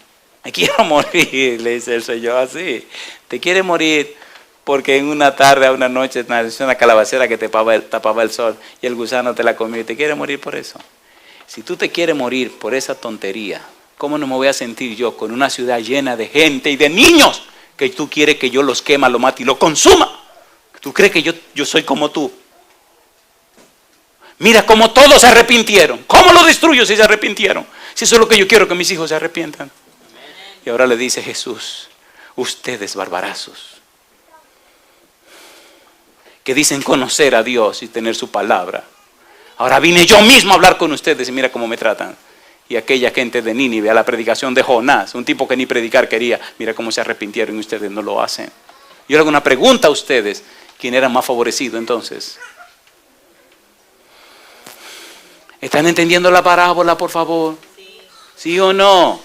Me quiero morir, le dice el Señor así. Te quiere morir porque en una tarde, a una noche, nació una calabacera que te tapaba el sol y el gusano te la comió y te quiere morir por eso. Si tú te quieres morir por esa tontería, ¿cómo no me voy a sentir yo con una ciudad llena de gente y de niños que tú quieres que yo los quema, los mate y los consuma? ¿Tú crees que yo soy como tú? Mira cómo todos se arrepintieron. ¿Cómo lo destruyo si se arrepintieron? Si eso es lo que yo quiero, que mis hijos se arrepientan. Y ahora le dice Jesús, ustedes barbarazos, que dicen conocer a Dios y tener su palabra. Ahora vine yo mismo a hablar con ustedes y mira cómo me tratan. Y aquella gente de Nínive, a la predicación de Jonás, un tipo que ni predicar quería, mira cómo se arrepintieron y ustedes no lo hacen. Yo le hago una pregunta a ustedes, ¿quién era más favorecido entonces? ¿Están entendiendo la parábola, por favor? ¿Sí o no?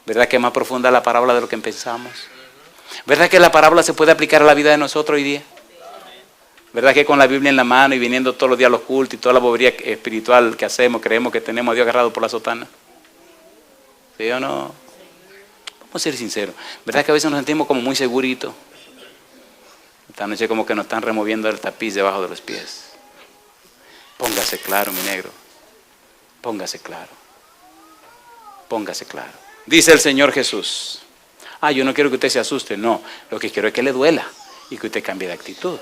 ¿Verdad que es más profunda la parábola de lo que pensamos? ¿Verdad que la parábola se puede aplicar a la vida de nosotros hoy día? ¿Verdad que con la Biblia en la mano y viniendo todos los días a los cultos y toda la bobería espiritual que hacemos, creemos que tenemos a Dios agarrado por la sotana? ¿Sí o no? Vamos a ser sinceros. ¿Verdad que a veces nos sentimos como muy seguritos? Esta noche como que nos están removiendo el tapiz debajo de los pies. Póngase claro, mi negro. Póngase claro. Póngase claro. Dice el Señor Jesús. Yo no quiero que usted se asuste. No, lo que quiero es que le duela y que usted cambie de actitud.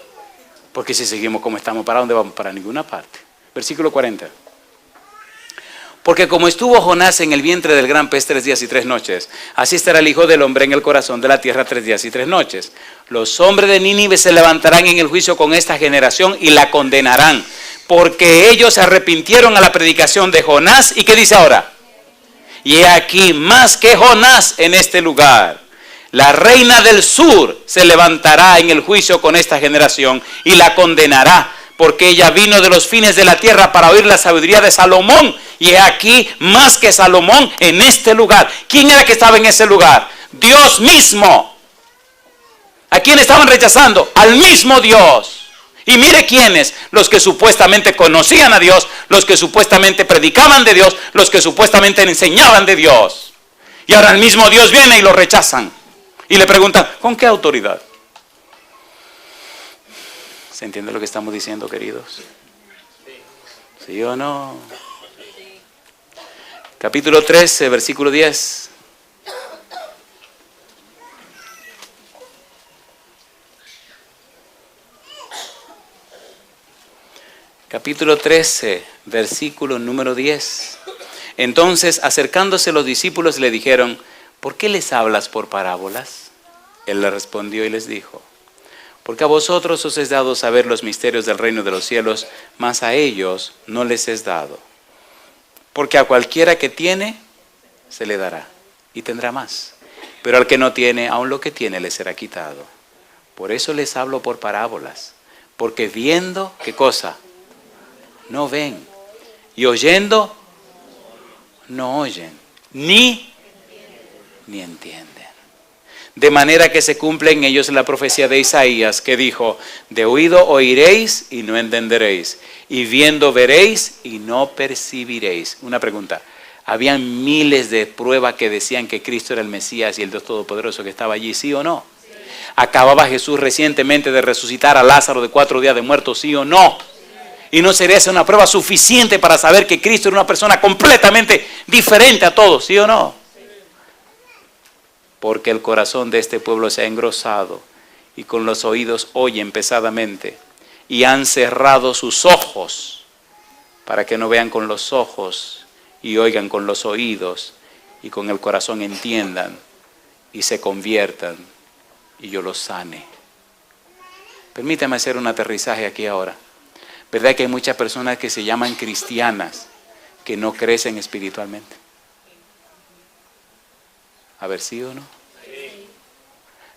Porque si seguimos como estamos, ¿para dónde vamos? Para ninguna parte. Versículo 40. Porque como estuvo Jonás en el vientre del gran pez 3 días y 3 noches, así estará el Hijo del Hombre en el corazón de la tierra 3 días y 3 noches. Los hombres de Nínive se levantarán en el juicio con esta generación y la condenarán, porque ellos se arrepintieron a la predicación de Jonás. ¿Y qué dice ahora? Y he aquí más que Jonás en este lugar. La reina del sur se levantará en el juicio con esta generación y la condenará, porque ella vino de los fines de la tierra para oír la sabiduría de Salomón. Y he aquí más que Salomón en este lugar. ¿Quién era que estaba en ese lugar? Dios mismo. ¿A quién estaban rechazando? Al mismo Dios. Y mire quiénes, los que supuestamente conocían a Dios, los que supuestamente predicaban de Dios, los que supuestamente enseñaban de Dios. Y ahora el mismo Dios viene y lo rechazan. Y le preguntan, ¿con qué autoridad? ¿Se entiende lo que estamos diciendo, queridos? ¿Sí o no? Capítulo 13, versículo 10. Capítulo 13, versículo número 10. Entonces, acercándose los discípulos le dijeron, ¿por qué les hablas por parábolas? Él le respondió y les dijo, porque a vosotros os es dado saber los misterios del reino de los cielos, mas a ellos no les es dado. Porque a cualquiera que tiene, se le dará y tendrá más. Pero al que no tiene, aun lo que tiene le será quitado. Por eso les hablo por parábolas, porque viendo, ¿qué cosa? No ven. Y oyendo, no oyen, ni entienden. De manera que se cumple en ellos la profecía de Isaías que dijo, de oído oiréis y no entenderéis, y viendo veréis y no percibiréis. Una pregunta, ¿habían miles de pruebas que decían que Cristo era el Mesías y el Dios Todopoderoso que estaba allí, sí o no? Sí. ¿Acababa Jesús recientemente de resucitar a Lázaro de 4 días de muerto, sí o no? Y no sería esa una prueba suficiente para saber que Cristo era una persona completamente diferente a todos, ¿sí o no? Porque el corazón de este pueblo se ha engrosado y con los oídos oyen pesadamente y han cerrado sus ojos para que no vean con los ojos y oigan con los oídos y con el corazón entiendan y se conviertan y yo los sane. Permítame hacer un aterrizaje aquí ahora. ¿Verdad que hay muchas personas que se llaman cristianas que no crecen espiritualmente? A ver, ¿sí o no? Sí.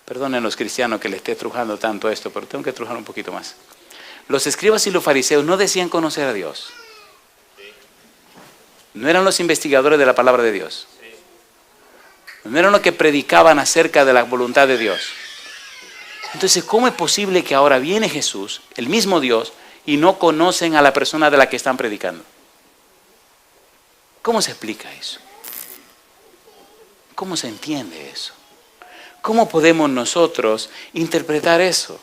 Perdonen los cristianos que les esté trujando tanto esto, pero tengo que trujar un poquito más. Los escribas y los fariseos no decían conocer a Dios. No eran los investigadores de la palabra de Dios. No eran los que predicaban acerca de la voluntad de Dios. Entonces, ¿cómo es posible que ahora viene Jesús, el mismo Dios, y no conocen a la persona de la que están predicando? ¿Cómo se explica eso? ¿Cómo se entiende eso? ¿Cómo podemos nosotros interpretar eso?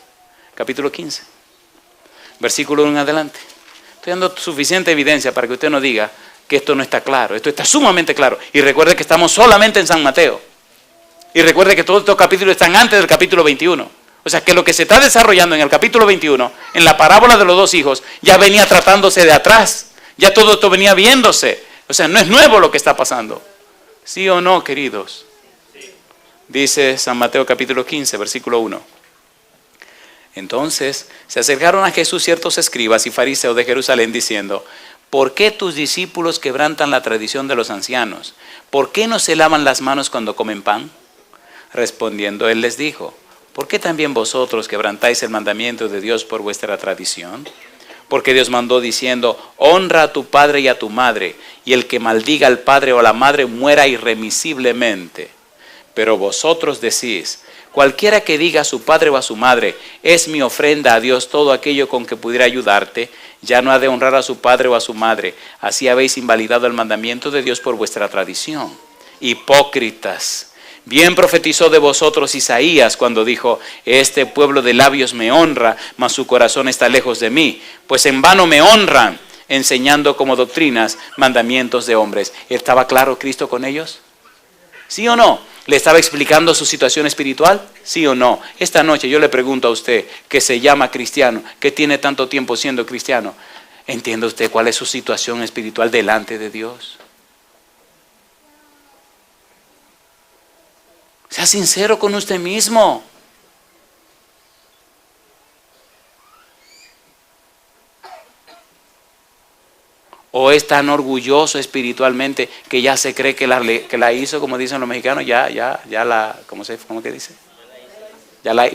Capítulo 15, versículo 1 en adelante. Estoy dando suficiente evidencia para que usted no diga que esto no está claro. Esto está sumamente claro. Y recuerde que estamos solamente en San Mateo. Y recuerde que todos estos capítulos están antes del capítulo 21. O sea que lo que se está desarrollando en el capítulo 21, en la parábola de los dos hijos, ya venía tratándose de atrás. Ya todo esto venía viéndose. O sea, no es nuevo lo que está pasando. ¿Sí o no, queridos? Dice San Mateo capítulo 15, versículo 1. Entonces se acercaron a Jesús ciertos escribas y fariseos de Jerusalén diciendo: ¿por qué tus discípulos quebrantan la tradición de los ancianos? ¿Por qué no se lavan las manos cuando comen pan? Respondiendo él les dijo: ¿por qué también vosotros quebrantáis el mandamiento de Dios por vuestra tradición? Porque Dios mandó diciendo: honra a tu padre y a tu madre, y el que maldiga al padre o a la madre muera irremisiblemente. Pero vosotros decís: cualquiera que diga a su padre o a su madre, es mi ofrenda a Dios todo aquello con que pudiera ayudarte, ya no ha de honrar a su padre o a su madre. Así habéis invalidado el mandamiento de Dios por vuestra tradición. Hipócritas. Bien profetizó de vosotros Isaías cuando dijo: este pueblo de labios me honra, mas su corazón está lejos de mí. Pues en vano me honran, enseñando como doctrinas mandamientos de hombres. ¿Estaba claro Cristo con ellos? ¿Sí o no? ¿Le estaba explicando su situación espiritual? ¿Sí o no? Esta noche yo le pregunto a usted, que se llama cristiano, que tiene tanto tiempo siendo cristiano, ¿entiende usted cuál es su situación espiritual delante de Dios? Sea sincero con usted mismo. ¿O es tan orgulloso espiritualmente que ya se cree que la hizo, como dicen los mexicanos, ya la, ¿cómo que dice? Ya la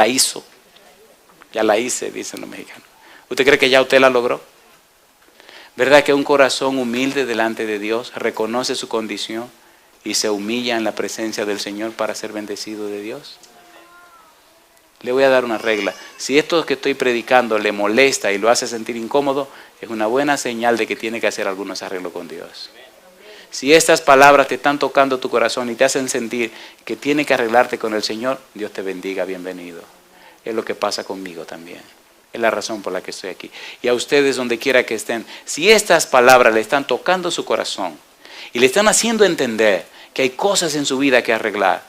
hizo. Ya la hice, dicen los mexicanos. ¿Usted cree que ya usted la logró? ¿Verdad que un corazón humilde delante de Dios reconoce su condición y se humilla en la presencia del Señor para ser bendecido de Dios? Le voy a dar una regla. Si esto que estoy predicando le molesta y lo hace sentir incómodo, es una buena señal de que tiene que hacer algunos arreglos con Dios. Si estas palabras te están tocando tu corazón y te hacen sentir que tienes que arreglarte con el Señor, Dios te bendiga, bienvenido. Es lo que pasa conmigo también. Es la razón por la que estoy aquí. Y a ustedes donde quiera que estén, si estas palabras le están tocando su corazón y le están haciendo entender que hay cosas en su vida que arreglar,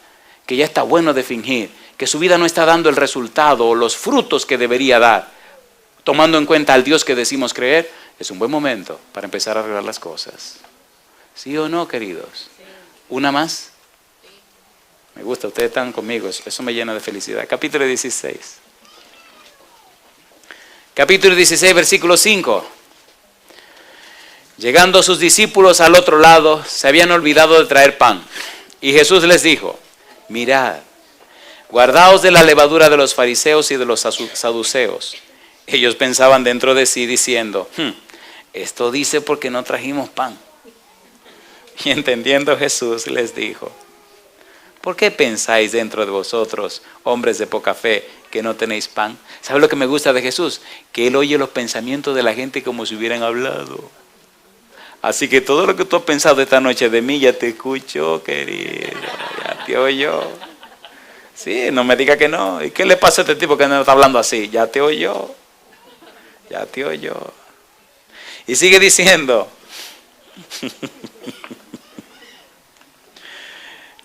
que ya está bueno de fingir, que su vida no está dando el resultado o los frutos que debería dar, tomando en cuenta al Dios que decimos creer, es un buen momento para empezar a arreglar las cosas. ¿Sí o no, queridos? Sí. ¿Una más? Sí. Me gusta, ustedes están conmigo, eso me llena de felicidad. Capítulo 16. Capítulo 16, versículo 5. Llegando sus discípulos al otro lado, se habían olvidado de traer pan. Y Jesús les dijo: mirad, guardaos de la levadura de los fariseos y de los saduceos. Ellos pensaban dentro de sí diciendo: esto dice porque no trajimos pan. Y entendiendo Jesús les dijo: ¿por qué pensáis dentro de vosotros, hombres de poca fe, que no tenéis pan? ¿Sabe lo que me gusta de Jesús? Que Él oye los pensamientos de la gente como si hubieran hablado. Así que todo lo que tú has pensado esta noche de mí ya te escucho, querido, ya te oyó. Sí, no me diga que no. ¿Y qué le pasa a este tipo que no está hablando así? Ya te oyó. Ya te oyó. Y sigue diciendo: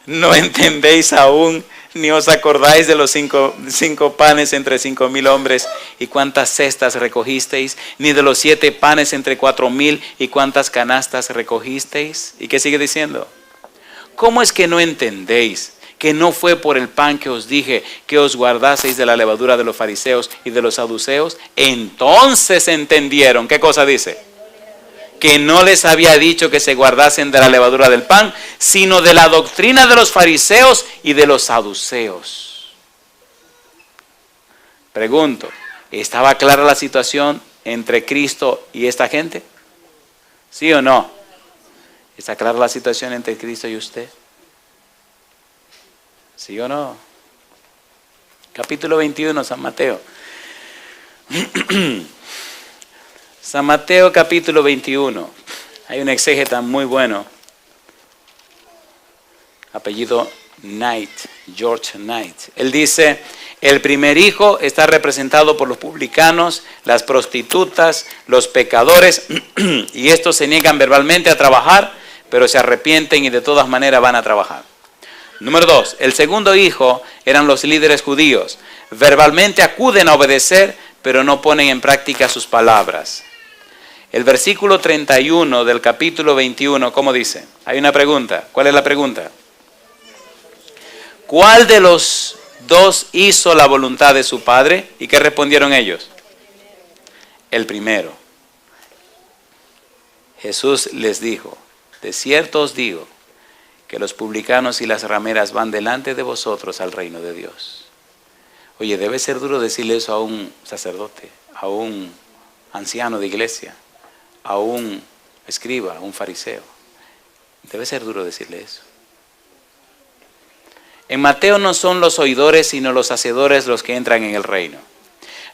¿no entendéis aún, ni os acordáis de los cinco panes entre 5,000 hombres y cuántas cestas recogisteis? Ni de los 7 panes entre 4,000 y cuántas canastas recogisteis. ¿Y qué sigue diciendo? ¿Cómo es que no entendéis que no fue por el pan que os dije que os guardaseis de la levadura de los fariseos y de los saduceos? Entonces entendieron. ¿Qué cosa dice? Que no les había dicho que se guardasen de la levadura del pan, sino de la doctrina de los fariseos y de los saduceos. Pregunto, ¿estaba clara la situación entre Cristo y esta gente? ¿Sí o no? ¿Está clara la situación entre Cristo y usted? ¿Sí o no? Capítulo 21, San Mateo. San Mateo capítulo 21. Hay un exégeta muy bueno, apellido George Knight. Él dice, el primer hijo está representado por los publicanos, las prostitutas, los pecadores, y estos se niegan verbalmente a trabajar, pero se arrepienten y de todas maneras van a trabajar. Número 2, el segundo hijo eran los líderes judíos. Verbalmente acuden a obedecer, pero no ponen en práctica sus palabras. El versículo 31 del capítulo 21, ¿cómo dice? Hay una pregunta. ¿Cuál es la pregunta? ¿Cuál de los dos hizo la voluntad de su padre? ¿Y qué respondieron ellos? El primero. Jesús les dijo, de cierto os digo, que los publicanos y las rameras van delante de vosotros al reino de Dios. Oye, debe ser duro decirle eso a un sacerdote, a un anciano de iglesia, a un escriba, a un fariseo. Debe ser duro decirle eso. En Mateo no son los oidores, sino los hacedores los que entran en el reino.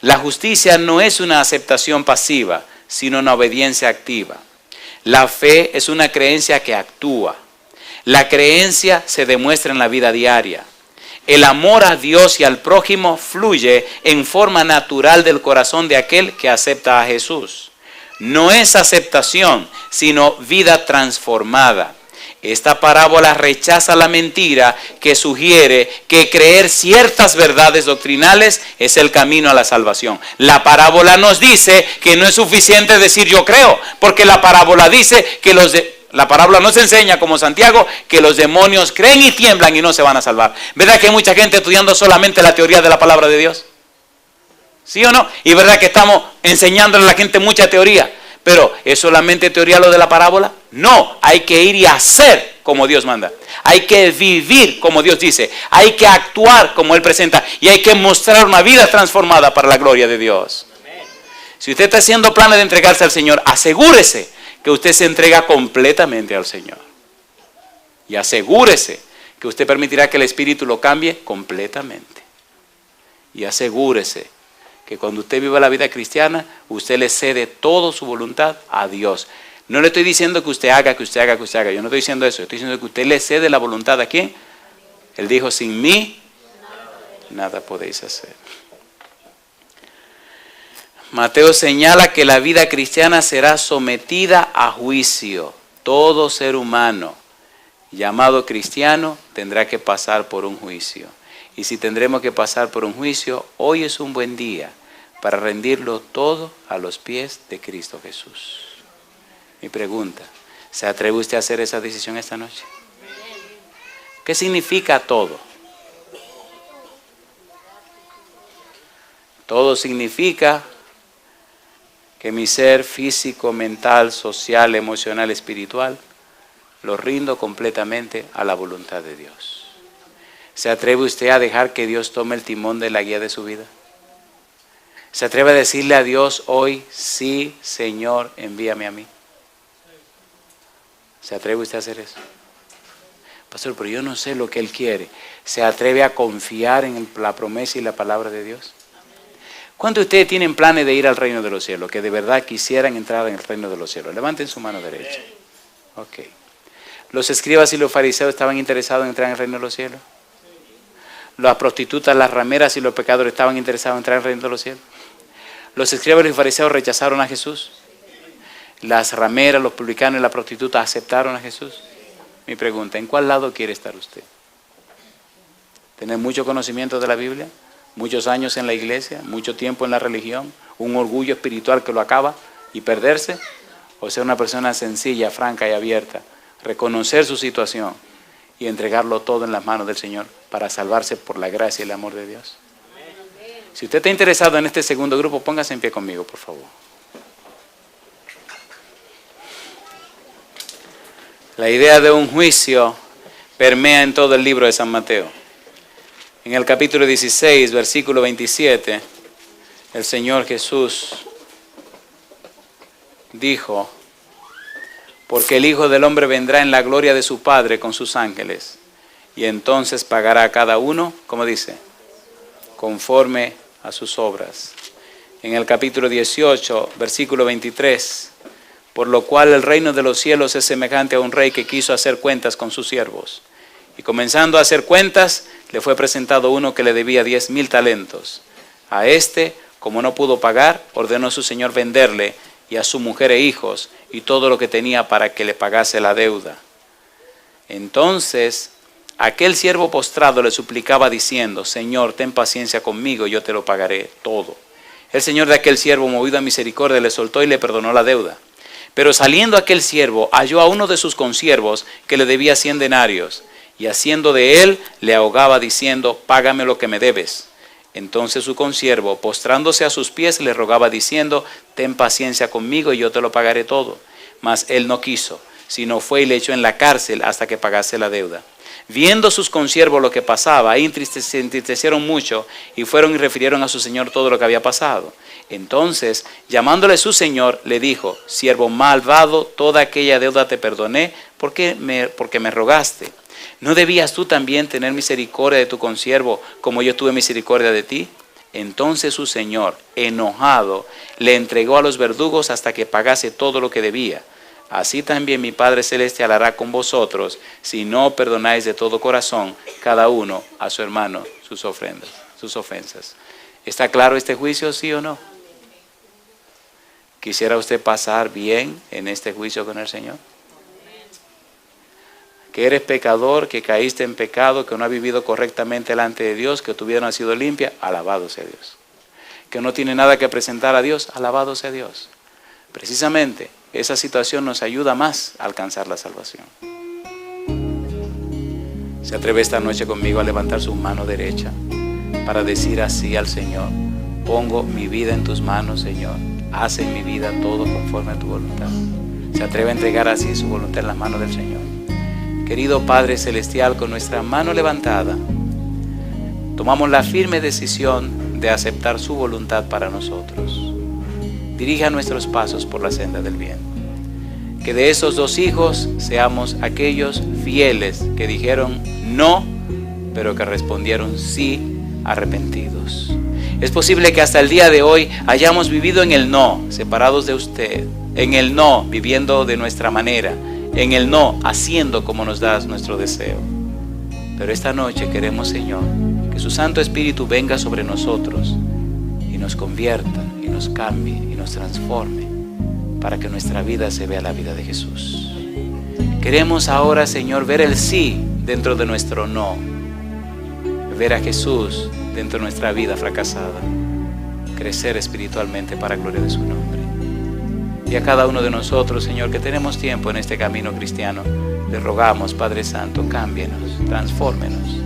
La justicia no es una aceptación pasiva, sino una obediencia activa. La fe es una creencia que actúa. La creencia se demuestra en la vida diaria. El amor a Dios y al prójimo fluye en forma natural del corazón de aquel que acepta a Jesús. No es aceptación, sino vida transformada. Esta parábola rechaza la mentira que sugiere que creer ciertas verdades doctrinales es el camino a la salvación. La parábola nos dice que no es suficiente decir yo creo, porque la parábola dice que la parábola nos enseña, como Santiago, que los demonios creen y tiemblan y no se van a salvar. ¿Verdad que hay mucha gente estudiando solamente la teoría de la palabra de Dios? ¿Sí o no? Y verdad que estamos enseñándole a la gente mucha teoría. Pero, ¿es solamente teoría lo de la parábola? No, hay que ir y hacer como Dios manda. Hay que vivir como Dios dice. Hay que actuar como Él presenta. Y hay que mostrar una vida transformada para la gloria de Dios. Si usted está haciendo planes de entregarse al Señor, asegúrese que usted se entrega completamente al Señor. Y asegúrese que usted permitirá que el Espíritu lo cambie completamente. Y asegúrese que cuando usted viva la vida cristiana, usted le cede toda su voluntad a Dios. No le estoy diciendo que usted haga. Yo no estoy diciendo eso. Estoy diciendo que usted le cede la voluntad a ¿quién? Él dijo, sin mí, nada podéis hacer. Mateo señala que la vida cristiana será sometida a juicio. Todo ser humano llamado cristiano tendrá que pasar por un juicio. Y si tendremos que pasar por un juicio, hoy es un buen día para rendirlo todo a los pies de Cristo Jesús. Mi pregunta, ¿se atreve usted a hacer esa decisión esta noche? ¿Qué significa todo? Todo significa que mi ser físico, mental, social, emocional, espiritual, lo rindo completamente a la voluntad de Dios. ¿Se atreve usted a dejar que Dios tome el timón de la guía de su vida? ¿Se atreve a decirle a Dios hoy, sí, Señor, envíame a mí? ¿Se atreve usted a hacer eso? Pastor, pero yo no sé lo que Él quiere. ¿Se atreve a confiar en la promesa y la palabra de Dios? ¿Cuántos de ustedes tienen planes de ir al reino de los cielos? Que de verdad quisieran entrar en el reino de los cielos. Levanten su mano derecha. Ok. ¿Los escribas y los fariseos estaban interesados en entrar en el reino de los cielos? ¿Las prostitutas, las rameras y los pecadores estaban interesados en entrar en el reino de los cielos? ¿Los escribas y los fariseos rechazaron a Jesús? ¿Las rameras, los publicanos y las prostitutas aceptaron a Jesús? Mi pregunta, ¿en cuál lado quiere estar usted? ¿Tener mucho conocimiento de la Biblia? ¿Muchos años en la iglesia? ¿Mucho tiempo en la religión? ¿Un orgullo espiritual que lo acaba y perderse? ¿O ser una persona sencilla, franca y abierta? Reconocer su situación y entregarlo todo en las manos del Señor para salvarse por la gracia y el amor de Dios. Si usted está interesado en este segundo grupo, póngase en pie conmigo, por favor. La idea de un juicio permea en todo el libro de San Mateo. En el capítulo 16, versículo 27, el Señor Jesús dijo, porque el Hijo del Hombre vendrá en la gloria de su Padre con sus ángeles, y entonces pagará a cada uno, como dice, conforme a sus obras. En el capítulo 18, versículo 23, por lo cual el reino de los cielos es semejante a un rey que quiso hacer cuentas con sus siervos. Y comenzando a hacer cuentas, le fue presentado uno que le debía 10,000 talentos. A este, como no pudo pagar, ordenó a su señor venderle y a su mujer e hijos y todo lo que tenía para que le pagase la deuda. Entonces, aquel siervo postrado le suplicaba diciendo: Señor, ten paciencia conmigo, yo te lo pagaré todo. El señor de aquel siervo, movido a misericordia, le soltó y le perdonó la deuda. Pero saliendo aquel siervo, halló a uno de sus consiervos que le debía 100 denarios, y haciendo de él, le ahogaba diciendo: Págame lo que me debes. Entonces su consiervo, postrándose a sus pies, le rogaba diciendo: Ten paciencia conmigo y yo te lo pagaré todo. Mas él no quiso, sino fue y le echó en la cárcel hasta que pagase la deuda. Viendo sus consiervos lo que pasaba, se entristecieron mucho y fueron y refirieron a su señor todo lo que había pasado. Entonces, llamándole su señor, le dijo: Siervo malvado, toda aquella deuda te perdoné porque me rogaste. ¿No debías tú también tener misericordia de tu consiervo como yo tuve misericordia de ti? Entonces su señor, enojado, le entregó a los verdugos hasta que pagase todo lo que debía. Así también mi Padre Celestial hará con vosotros, si no perdonáis de todo corazón cada uno a su hermano sus ofensas. ¿Está claro este juicio, sí o no? ¿Quisiera usted pasar bien en este juicio con el Señor? Que eres pecador, que caíste en pecado, que no has vivido correctamente delante de Dios, que tu vida no ha sido limpia, alabado sea Dios. Que no tiene nada que presentar a Dios, alabado sea Dios. Precisamente esa situación nos ayuda más a alcanzar la salvación. ¿Se atreve esta noche conmigo a levantar su mano derecha para decir así al Señor: pongo mi vida en tus manos, Señor, haz en mi vida todo conforme a tu voluntad? ¿Se atreve a entregar así su voluntad en las manos del Señor? Querido Padre Celestial, con nuestra mano levantada, tomamos la firme decisión de aceptar su voluntad para nosotros. Dirija nuestros pasos por la senda del bien. Que de esos 2 hijos seamos aquellos fieles que dijeron no, pero que respondieron sí, arrepentidos. Es posible que hasta el día de hoy hayamos vivido en el no, separados de usted, en el no, viviendo de nuestra manera, en el no, haciendo como nos da nuestro deseo. Pero esta noche queremos, Señor, que su Santo Espíritu venga sobre nosotros y nos convierta, y nos cambie, y nos transforme, para que nuestra vida se vea la vida de Jesús. Queremos ahora, Señor, ver el sí dentro de nuestro no, ver a Jesús dentro de nuestra vida fracasada, crecer espiritualmente para la gloria de su nombre. Y a cada uno de nosotros, Señor, que tenemos tiempo en este camino cristiano, le rogamos, Padre Santo, cámbienos, transfórmenos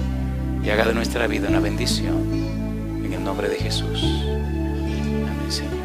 y haga de nuestra vida una bendición, en el nombre de Jesús. Amén, Señor.